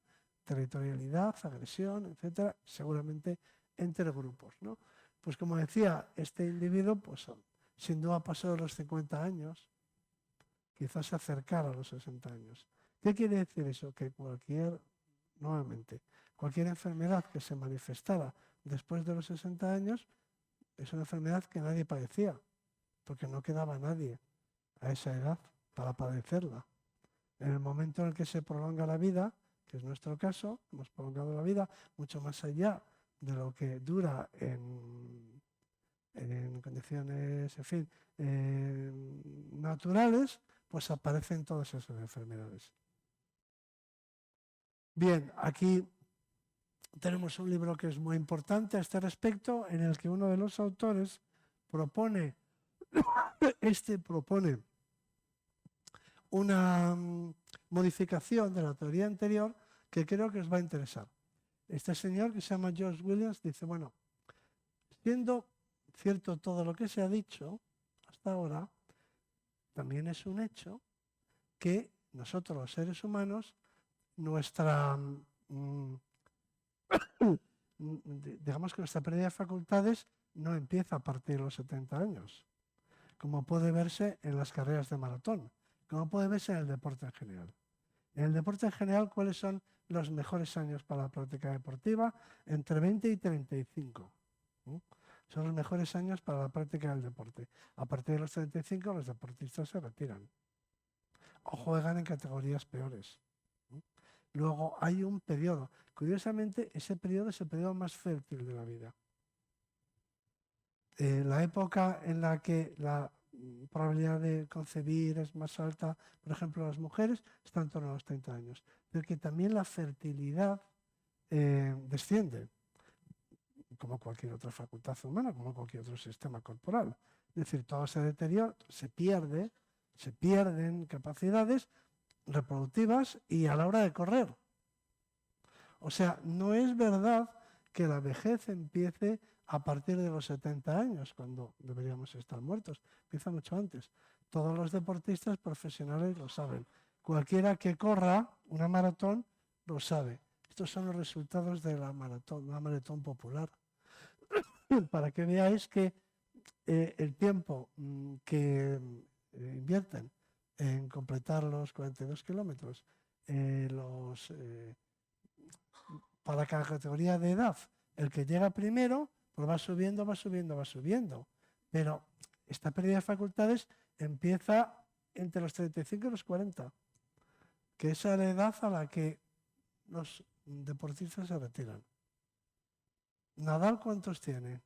territorialidad, agresión, etcétera, seguramente entre grupos, ¿no? Pues como decía, este individuo, pues sin duda ha pasado los 50 años, quizás se acercara a los 60 años. ¿Qué quiere decir eso? Que nuevamente, cualquier enfermedad que se manifestara después de los 60 años es una enfermedad que nadie padecía, porque no quedaba nadie a esa edad para padecerla. En el momento en el que se prolonga la vida, que es nuestro caso, hemos prolongado la vida mucho más allá de lo que dura en condiciones, en fin, naturales, pues aparecen todas esas enfermedades. Bien, aquí tenemos un libro que es muy importante a este respecto, en el que uno de los autores propone Este propone una modificación de la teoría anterior que creo que os va a interesar. Este señor, que se llama George Williams, dice, bueno, siendo cierto todo lo que se ha dicho hasta ahora, también es un hecho que nosotros los seres humanos, nuestra, digamos que nuestra pérdida de facultades no empieza a partir de los 70 años, como puede verse en las carreras de maratón, como puede verse en el deporte en general. En el deporte en general, ¿cuáles son los mejores años para la práctica deportiva? Entre 20 y 35. Son los mejores años para la práctica del deporte. A partir de los 35 los deportistas se retiran o juegan en categorías peores. Luego hay un periodo. Curiosamente, ese periodo es el periodo más fértil de la vida. La época en la que la probabilidad de concebir es más alta, por ejemplo, las mujeres, está en torno a los 30 años. Pero que también la fertilidad desciende, como cualquier otra facultad humana, como cualquier otro sistema corporal. Es decir, todo se deteriora, se pierden capacidades reproductivas y a la hora de correr. O sea, no es verdad que la vejez empiece a partir de los 70 años, cuando deberíamos estar muertos. Empieza mucho antes. Todos los deportistas profesionales lo saben. Cualquiera que corra una maratón lo sabe. Estos son los resultados de la maratón popular. Para que veáis que el tiempo que invierten en completar los 42 kilómetros, para cada categoría de edad, el que llega primero, pues va subiendo, va subiendo, va subiendo. Pero esta pérdida de facultades empieza entre los 35 y los 40, que es la edad a la que los deportistas se retiran. ¿Nadal cuántos tiene?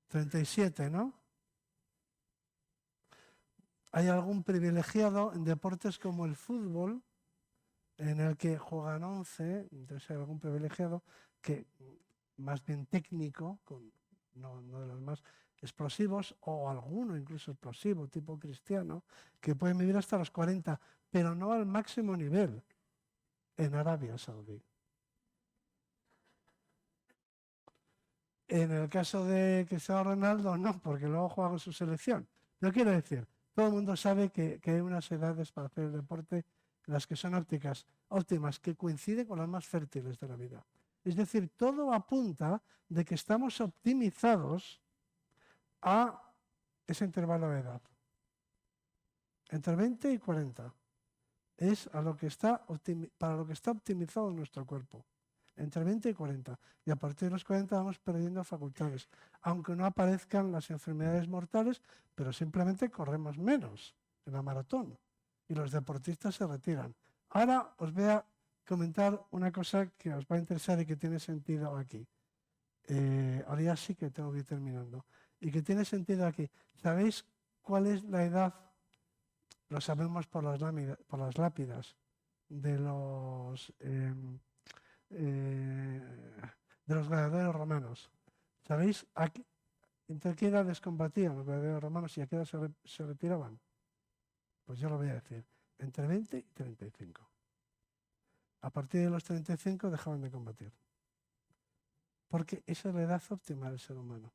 37, ¿no? Hay algún privilegiado en deportes como el fútbol, en el que juegan 11, entonces hay algún privilegiado que más bien técnico, no de los más explosivos, o alguno incluso explosivo, tipo Cristiano, que pueden vivir hasta los 40, pero no al máximo nivel en Arabia Saudí. En el caso de Cristiano Ronaldo, no, porque luego juega con su selección. Yo quiero decir, todo el mundo sabe que hay unas edades para hacer el deporte, las que son óptimas, que coinciden con las más fértiles de la vida. Es decir, todo apunta de que estamos optimizados a ese intervalo de edad. Entre 20 y 40 es para lo que está optimizado nuestro cuerpo. Entre 20 y 40. Y a partir de los 40 vamos perdiendo facultades. Aunque no aparezcan las enfermedades mortales, pero simplemente corremos menos en la maratón. Y los deportistas se retiran. Ahora os voy a comentar una cosa que os va a interesar y que tiene sentido aquí. Ahora ya sí que tengo que ir terminando. Y que tiene sentido aquí. ¿Sabéis cuál es la edad? Lo sabemos por las lápidas de los gladiadores romanos. ¿Sabéis entre qué edades combatían los gladiadores romanos y a qué edad se retiraban? Pues yo lo voy a decir. Entre 20 y 35. A partir de los 35 dejaban de combatir. Porque esa es la edad óptima del ser humano.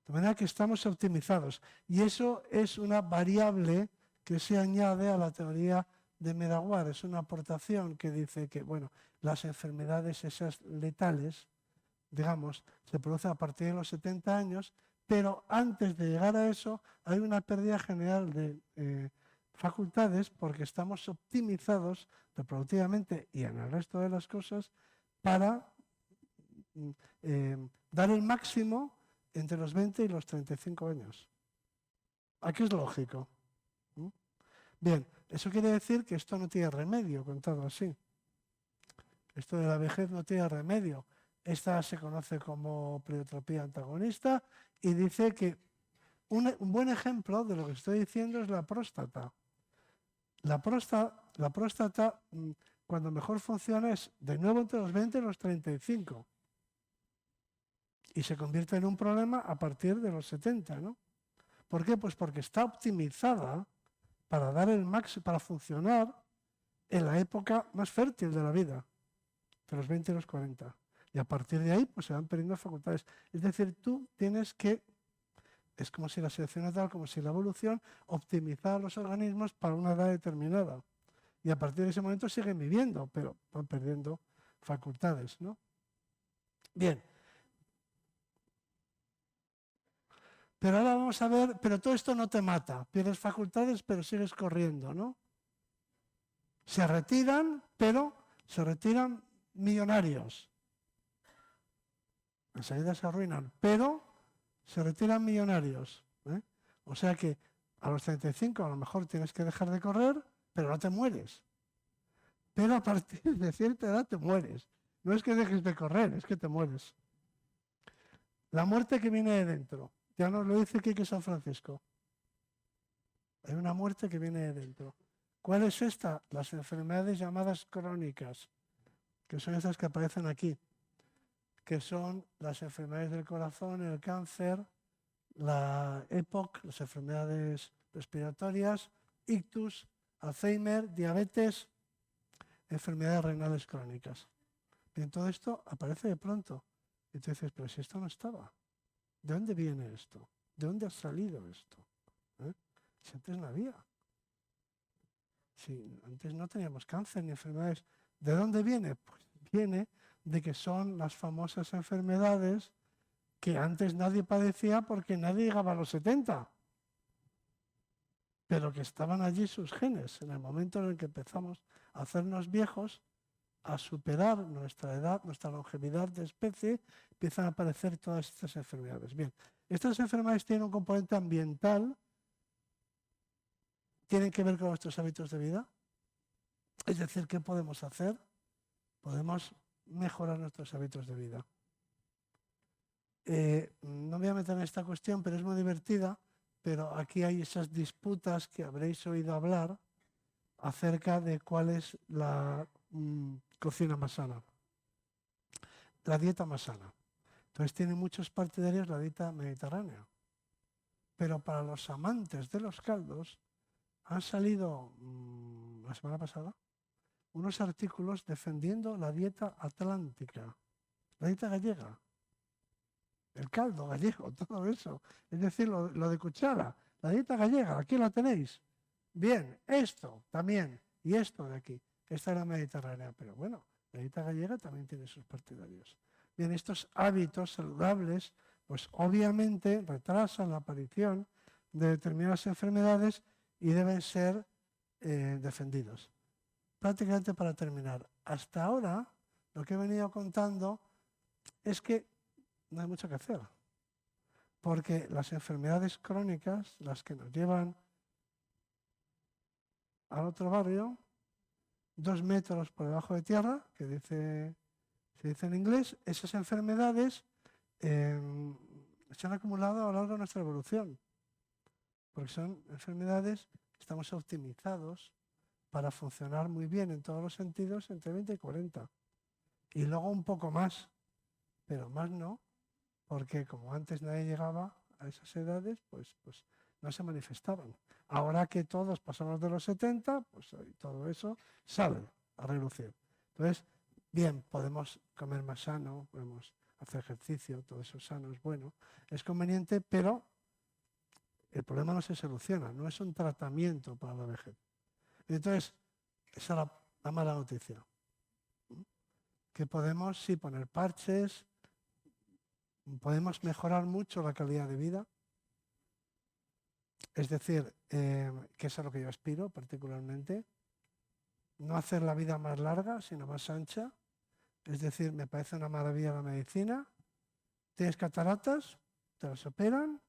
De manera que estamos optimizados. Y eso es una variable que se añade a la teoría de Medawar. Es una aportación que dice que, bueno, las enfermedades esas letales, digamos, se producen a partir de los 70 años, pero antes de llegar a eso hay una pérdida general de facultades porque estamos optimizados reproductivamente y en el resto de las cosas para dar el máximo entre los 20 y los 35 años. Aquí es lógico. Bien, eso quiere decir que esto no tiene remedio, contado así. Esto de la vejez no tiene remedio. Esta se conoce como pleiotropía antagonista y dice que un buen ejemplo de lo que estoy diciendo es la próstata. La próstata, cuando mejor funciona, es de nuevo entre los 20 y los 35. Y se convierte en un problema a partir de los 70, ¿no? ¿Por qué? Pues porque está optimizada para dar el máximo, para funcionar en la época más fértil de la vida, de los 20 y los 40. Y a partir de ahí, pues se van perdiendo facultades. Es decir, tú tienes que, es como si la selección natural, como si la evolución, optimizara los organismos para una edad determinada. Y a partir de ese momento siguen viviendo, pero van perdiendo facultades, ¿no? Bien. Pero ahora vamos a ver, pero todo esto no te mata. Pierdes facultades, pero sigues corriendo, ¿no? Se retiran, pero se retiran millonarios. Enseguida se arruinan, pero se retiran millonarios. ¿Eh? O sea que a los 35 a lo mejor tienes que dejar de correr, pero no te mueres. Pero a partir de cierta edad te mueres. No es que dejes de correr, es que te mueres. La muerte que viene de dentro. Ya nos lo dice Quique San Francisco. Hay una muerte que viene de dentro. ¿Cuál es esta? Las enfermedades llamadas crónicas, que son estas que aparecen aquí, que son las enfermedades del corazón, el cáncer, la EPOC, las enfermedades respiratorias, ictus, Alzheimer, diabetes, enfermedades renales crónicas. Bien, todo esto aparece de pronto. Y tú dices, pero si esto no estaba. ¿De dónde viene esto? ¿De dónde ha salido esto? Si antes no había. Si antes no teníamos cáncer ni enfermedades. ¿De dónde viene? Pues viene de que son las famosas enfermedades que antes nadie padecía porque nadie llegaba a los 70. Pero que estaban allí sus genes. En el momento en el que empezamos a hacernos viejos, a superar nuestra edad, nuestra longevidad de especie, empiezan a aparecer todas estas enfermedades. Bien, estas enfermedades tienen un componente ambiental, tienen que ver con nuestros hábitos de vida. Es decir, ¿qué podemos hacer? Podemos mejorar nuestros hábitos de vida. No me voy a meter en esta cuestión, pero es muy divertida, pero aquí hay esas disputas que habréis oído hablar acerca de cuál es la cocina más sana, la dieta más sana. Entonces tiene muchos partidarios la dieta mediterránea. Pero para los amantes de los caldos han salido la semana pasada unos artículos defendiendo la dieta atlántica, la dieta gallega, el caldo gallego, todo eso. Es decir, lo de cuchara, la dieta gallega, aquí la tenéis. Bien, esto también, y esto de aquí. Esta es la mediterránea, pero bueno, la dieta gallega también tiene sus partidarios. Bien, estos hábitos saludables, pues obviamente retrasan la aparición de determinadas enfermedades y deben ser defendidos. Prácticamente para terminar, hasta ahora lo que he venido contando es que no hay mucho que hacer, porque las enfermedades crónicas, las que nos llevan al otro barrio, 2 metros por debajo de tierra, que se dice en inglés, esas enfermedades se han acumulado a lo largo de nuestra evolución, porque son enfermedades que estamos optimizados para funcionar muy bien en todos los sentidos entre 20 y 40. Y luego un poco más, pero más no, porque como antes nadie llegaba a esas edades, pues no se manifestaban. Ahora que todos pasamos de los 70, pues todo eso sale a relucir. Entonces, bien, podemos comer más sano, podemos hacer ejercicio, todo eso sano es bueno, es conveniente, pero el problema no se soluciona, no es un tratamiento para la vejez. Entonces, esa es la mala noticia. Que podemos, sí, poner parches, podemos mejorar mucho la calidad de vida. Es decir, que es a lo que yo aspiro particularmente. No hacer la vida más larga, sino más ancha. Es decir, me parece una maravilla la medicina. Tienes cataratas, te las operan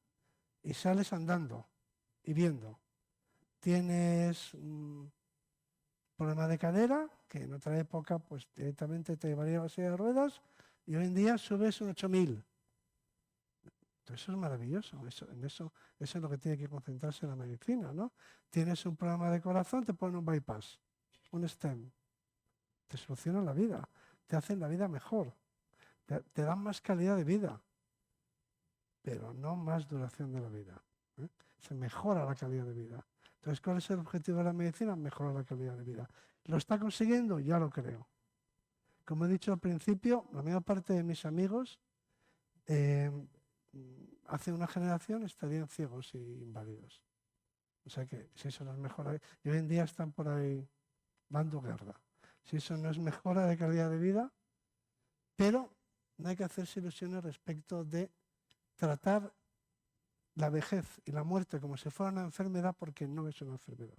y sales andando y viendo. Tienes problema de cadera, que en otra época pues directamente te llevaría a la silla de ruedas y hoy en día subes un 8000. Entonces eso es maravilloso, eso es lo que tiene que concentrarse la medicina, ¿no? Tienes un problema de corazón, te ponen un bypass, un stent. Te solucionan la vida, te hacen la vida mejor, te dan más calidad de vida, pero no más duración de la vida. se mejora la calidad de vida. Entonces, ¿cuál es el objetivo de la medicina? Mejorar la calidad de vida. ¿Lo está consiguiendo? Ya lo creo. Como he dicho al principio, la mayor parte de mis amigos hace una generación estarían ciegos y inválidos. O sea que si eso no es mejora, y hoy en día están por ahí dando guerra. Si eso no es mejora de calidad de vida, pero no hay que hacerse ilusiones respecto de tratar la vejez y la muerte como si fuera una enfermedad, porque no es una enfermedad,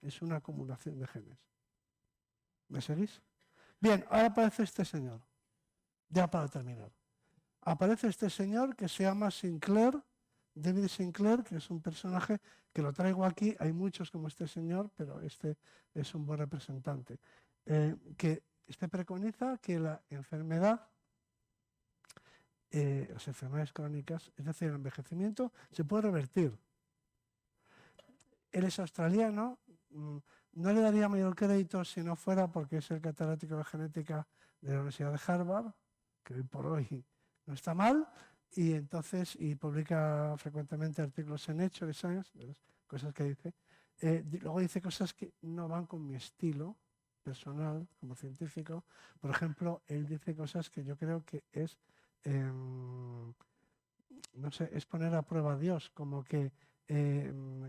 es una acumulación de genes. ¿Me seguís? Bien, ahora aparece este señor, ya para terminar. Aparece este señor que se llama Sinclair, David Sinclair, que es un personaje que lo traigo aquí. Hay muchos como este señor, pero este es un buen representante. Que este preconiza que la enfermedad, las enfermedades crónicas, es decir, el envejecimiento, se puede revertir. Él es australiano, no le daría mayor crédito si no fuera porque es el catedrático de genética de la Universidad de Harvard, que hoy por hoy no está mal, y entonces publica frecuentemente artículos en Nature y Science, cosas que dice. Luego dice cosas que no van con mi estilo personal como científico. Por ejemplo, él dice cosas que yo creo que es, no sé, es poner a prueba a Dios, como que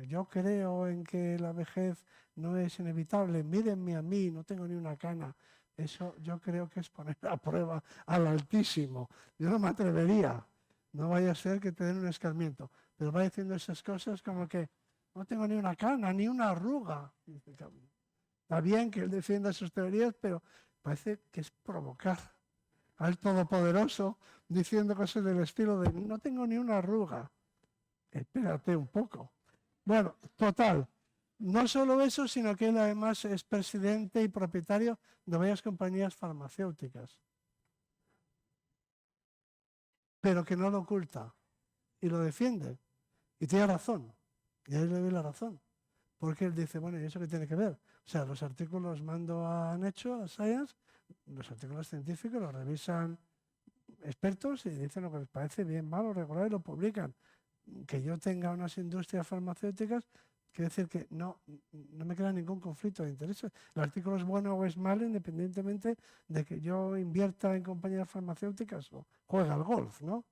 yo creo en que la vejez no es inevitable, mírenme a mí, no tengo ni una cana. Eso yo creo que es poner a prueba al Altísimo. Yo no me atrevería, no vaya a ser que te den un escarmiento, pero va diciendo esas cosas como que no tengo ni una cana, ni una arruga. Está bien que él defienda sus teorías, pero parece que es provocar al Todopoderoso diciendo cosas del estilo de no tengo ni una arruga. Espérate un poco. Bueno, total. No solo eso, sino que él además es presidente y propietario de varias compañías farmacéuticas. Pero que no lo oculta y lo defiende. Y tiene razón. Y ahí le doy la razón. Porque él dice, bueno, ¿y eso qué tiene que ver? O sea, los artículos mando a Nature, a Science, los artículos científicos los revisan expertos y dicen lo que les parece bien, malo, regular y lo publican. Que yo tenga unas industrias farmacéuticas, quiere decir que no me crea ningún conflicto de intereses. El artículo es bueno o es malo independientemente de que yo invierta en compañías farmacéuticas o juegue al golf, ¿no?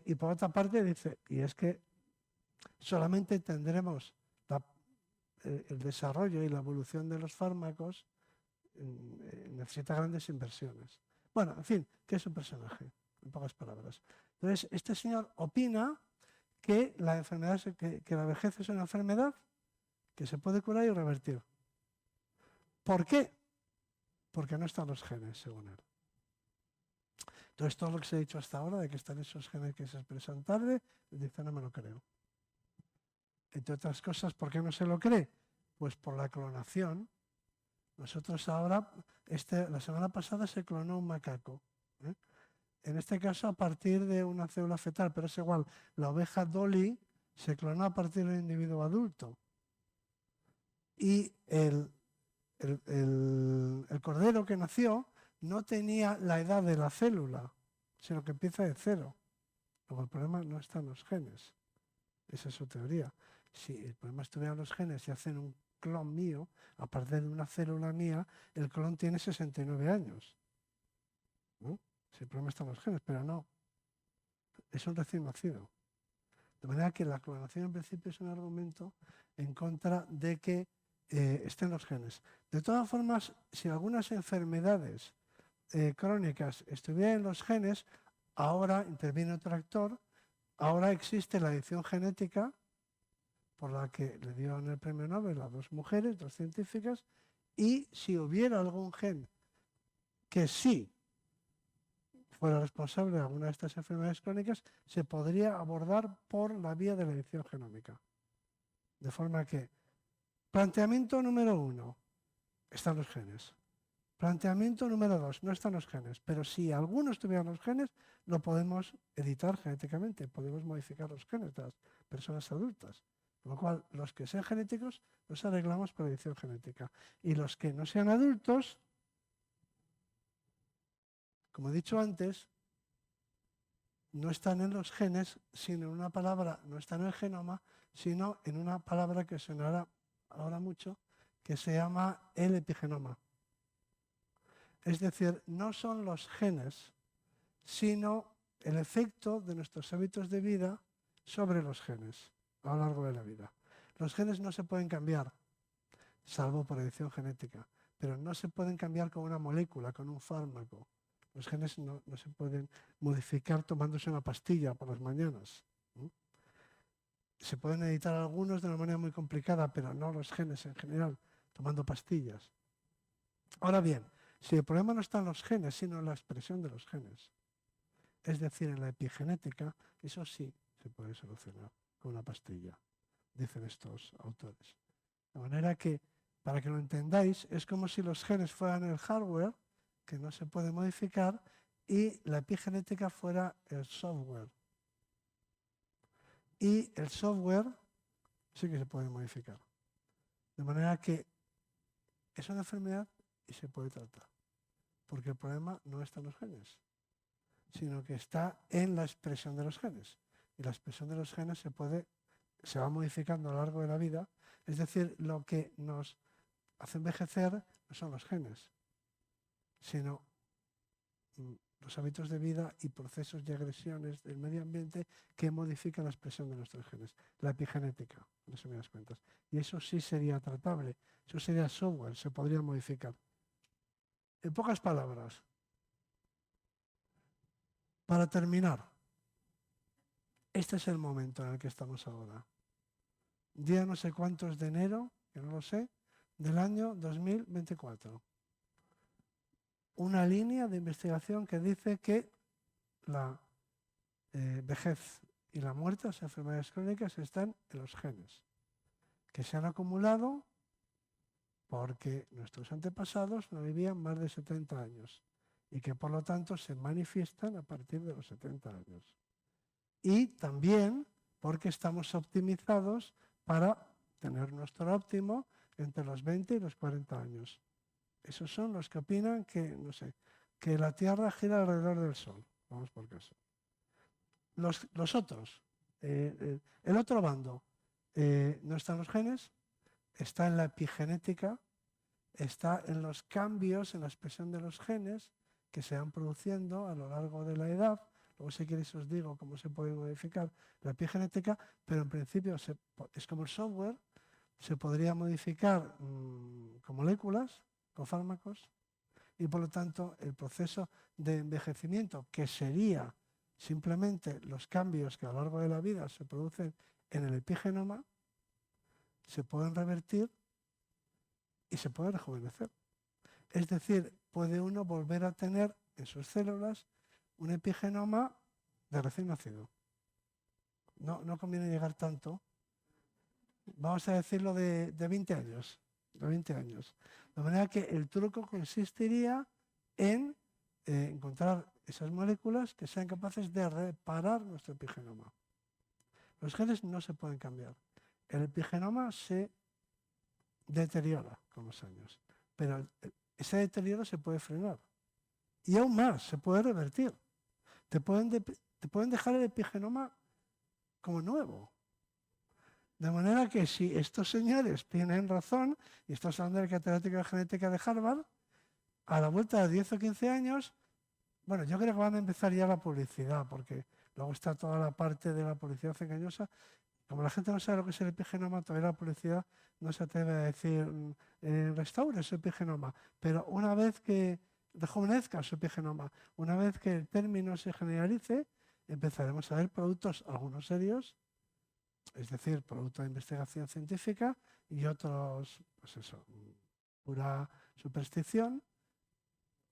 Y por otra parte dice, y es que solamente tendremos el desarrollo y la evolución de los fármacos, necesita grandes inversiones. Bueno, en fin, ¿qué es un personaje? En pocas palabras. Entonces, este señor opina que la enfermedad, que la vejez es una enfermedad que se puede curar y revertir. ¿Por qué? Porque no están los genes, según él. Entonces, todo lo que se ha dicho hasta ahora de que están esos genes que se expresan tarde, él dice, no me lo creo. Entre otras cosas, ¿por qué no se lo cree? Pues por la clonación. Nosotros ahora, la semana pasada se clonó un macaco. En este caso a partir de una célula fetal, pero es igual. La oveja Dolly se clonó a partir de un individuo adulto. Y el cordero que nació no tenía la edad de la célula, sino que empieza de cero. Luego el problema no está en los genes. Esa es su teoría. Si el problema estuviera en los genes y hacen un clon mío, a partir de una célula mía, el clon tiene 69 años. ¿No? Si el problema está en los genes, pero no. Es un recién nacido. De manera que la clonación en principio es un argumento en contra de que estén los genes. De todas formas, si algunas enfermedades crónicas estuvieran en los genes, ahora interviene otro actor, ahora existe la edición genética, por la que le dieron el premio Nobel a dos mujeres, dos científicas, y si hubiera algún gen que sí fuera responsable de alguna de estas enfermedades crónicas, se podría abordar por la vía de la edición genómica. De forma que, planteamiento número 1, están los genes. Planteamiento número 2, no están los genes, pero si algunos tuvieran los genes, lo podemos editar genéticamente, podemos modificar los genes de las personas adultas. Con lo cual, los que sean genéticos los arreglamos por edición genética. Y los que no sean adultos, como he dicho antes, no están en los genes, sino en una palabra, no está en el genoma, sino en una palabra que sonará ahora mucho, que se llama el epigenoma. Es decir, no son los genes, sino el efecto de nuestros hábitos de vida sobre los genes a lo largo de la vida. Los genes no se pueden cambiar, salvo por edición genética, pero no se pueden cambiar con una molécula, con un fármaco. Los genes no se pueden modificar tomándose una pastilla por las mañanas. Se pueden editar algunos de una manera muy complicada, pero no los genes en general, tomando pastillas. Ahora bien, si el problema no está en los genes, sino en la expresión de los genes, es decir, en la epigenética, eso sí se puede solucionar con una pastilla, dicen estos autores. De manera que, para que lo entendáis, es como si los genes fueran el hardware, que no se puede modificar, y la epigenética fuera el software. Y el software sí que se puede modificar. De manera que es una enfermedad y se puede tratar. Porque el problema no está en los genes, sino que está en la expresión de los genes. Y la expresión de los genes se va modificando a lo largo de la vida. Es decir, lo que nos hace envejecer no son los genes, sino los hábitos de vida y procesos y agresiones del medio ambiente que modifican la expresión de nuestros genes, la epigenética, en resumidas cuentas. Y eso sí sería tratable, eso sería software, se podría modificar. En pocas palabras, para terminar, este es el momento en el que estamos ahora. Día no sé cuántos de enero, que no lo sé, del año 2024. Una línea de investigación que dice que la vejez y la muerte, las enfermedades crónicas, están en los genes, que se han acumulado porque nuestros antepasados no vivían más de 70 años y que por lo tanto se manifiestan a partir de los 70 años. Y también porque estamos optimizados para tener nuestro óptimo entre los 20 y los 40 años. Esos son los que opinan que, no sé, que la Tierra gira alrededor del Sol. Vamos por caso. Los otros, el otro bando, no está en los genes, está en la epigenética, está en los cambios en la expresión de los genes que se van produciendo a lo largo de la edad. Luego, si queréis, os digo cómo se puede modificar la epigenética, pero en principio es como el software, se podría modificar con moléculas, con fármacos, y por lo tanto el proceso de envejecimiento, que sería simplemente los cambios que a lo largo de la vida se producen en el epigenoma, se pueden revertir y se puede rejuvenecer. Es decir, puede uno volver a tener en sus células un epigenoma de recién nacido. No conviene llegar tanto. Vamos a decirlo de 20 años. De 20 años. De manera que el truco consistiría en encontrar esas moléculas que sean capaces de reparar nuestro epigenoma. Los genes no se pueden cambiar. El epigenoma se deteriora con los años, pero ese deterioro se puede frenar. Y aún más, se puede revertir. Te pueden dejar el epigenoma como nuevo. De manera que si estos señores tienen razón, y estamos hablando de la catedrática de genética de Harvard, a la vuelta de 10 o 15 años, bueno, yo creo que van a empezar ya la publicidad, porque luego está toda la parte de la publicidad engañosa. Como la gente no sabe lo que es el epigenoma, todavía la publicidad no se atreve a decir restaure su epigenoma. Pero una vez que rejuvenezca su epigenoma, una vez que el término se generalice, empezaremos a ver productos, algunos serios, es decir, productos de investigación científica y otros, pues eso, pura superstición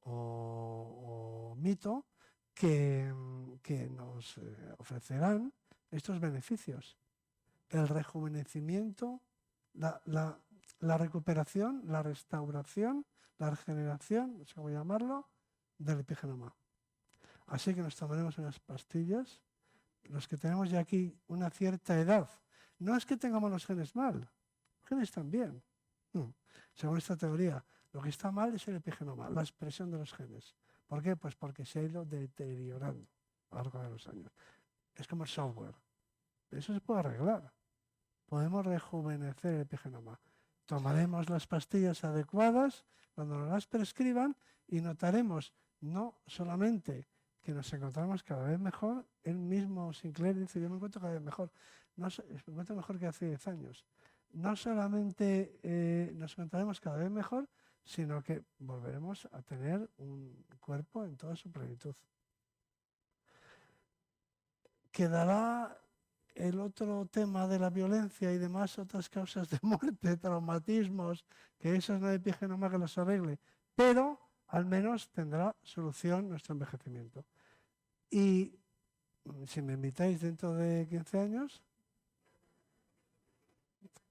o mito que nos ofrecerán estos beneficios. El rejuvenecimiento, la recuperación, la restauración, la regeneración, no sé cómo llamarlo, del epigenoma. Así que nos tomaremos unas pastillas. Los que tenemos ya aquí una cierta edad, no es que tengamos los genes mal, los genes están bien. Según esta teoría, lo que está mal es el epigenoma, la expresión de los genes. ¿Por qué? Pues porque se ha ido deteriorando a lo largo de los años. Es como el software. Eso se puede arreglar. Podemos rejuvenecer el epigenoma. Tomaremos las pastillas adecuadas cuando nos las prescriban y notaremos no solamente que nos encontramos cada vez mejor, él mismo, Sinclair, dice, yo me encuentro cada vez mejor, me encuentro mejor que hace 10 años. No solamente nos encontraremos cada vez mejor, sino que volveremos a tener un cuerpo en toda su plenitud. Quedará el otro tema de la violencia y demás otras causas de muerte, traumatismos, que eso no hay epigenoma que los arregle, pero al menos tendrá solución nuestro envejecimiento. Y si me invitáis dentro de 15 años,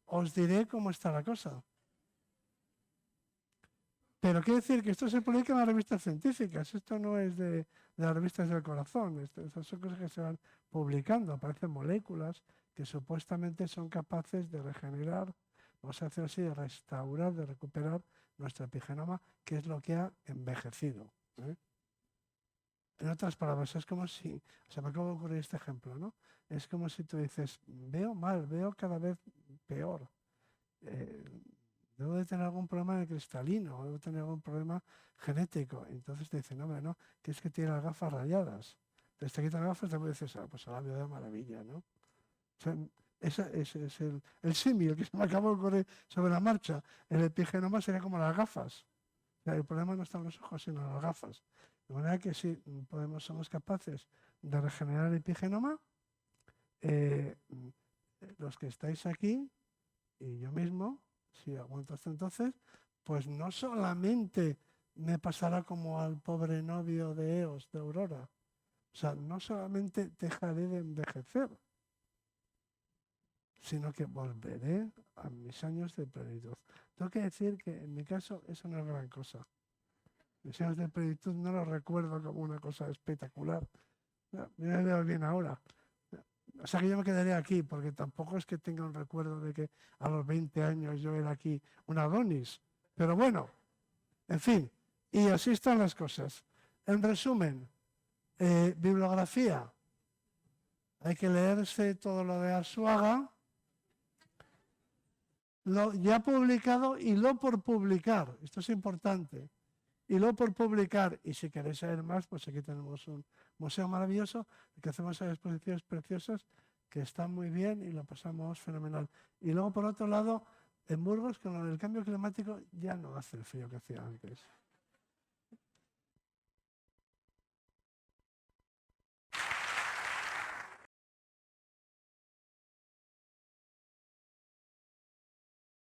os diré cómo está la cosa. Pero quiero decir que esto se publica en las revistas científicas, esto no es de las revistas del corazón, estas son cosas que se van publicando, aparecen moléculas que supuestamente son capaces de regenerar, vamos a decir así, de restaurar, de recuperar nuestro epigenoma, que es lo que ha envejecido. En otras palabras, es como si, me acaba de ocurrir este ejemplo, ¿no? Es como si tú dices, veo mal, veo cada vez peor. Debo de tener algún problema de cristalino, o debo tener algún problema genético. Entonces te dicen, hombre, no, que es que tiene las gafas rayadas. Entonces te quitan las gafas y te dices, pues ahora veo de maravilla, ¿no? O sea, ese es el símil que se me acaba de ocurrir sobre la marcha. El epigenoma sería como las gafas. O sea, el problema no está en los ojos, sino en las gafas. De manera que sí, somos capaces de regenerar el epigenoma. Los que estáis aquí, y yo mismo, si aguanto hasta entonces, pues no solamente me pasará como al pobre novio de Eos, de Aurora. O sea, no solamente dejaré de envejecer, sino que volveré a mis años de plenitud. Tengo que decir que en mi caso eso no es gran cosa. Mis años de plenitud no los recuerdo como una cosa espectacular. Me veo bien ahora. O sea que yo me quedaré aquí, porque tampoco es que tenga un recuerdo de que a los 20 años yo era aquí un Adonis. Pero bueno, en fin, y así están las cosas. En resumen, bibliografía. Hay que leerse todo lo de Arzuaga, lo ya publicado y lo por publicar. Esto es importante. Y lo por publicar, y si queréis saber más, pues aquí tenemos un museo maravilloso, que hacemos exposiciones preciosas que están muy bien y lo pasamos fenomenal. Y luego, por otro lado, en Burgos, con lo del cambio climático, ya no hace el frío que hacía antes.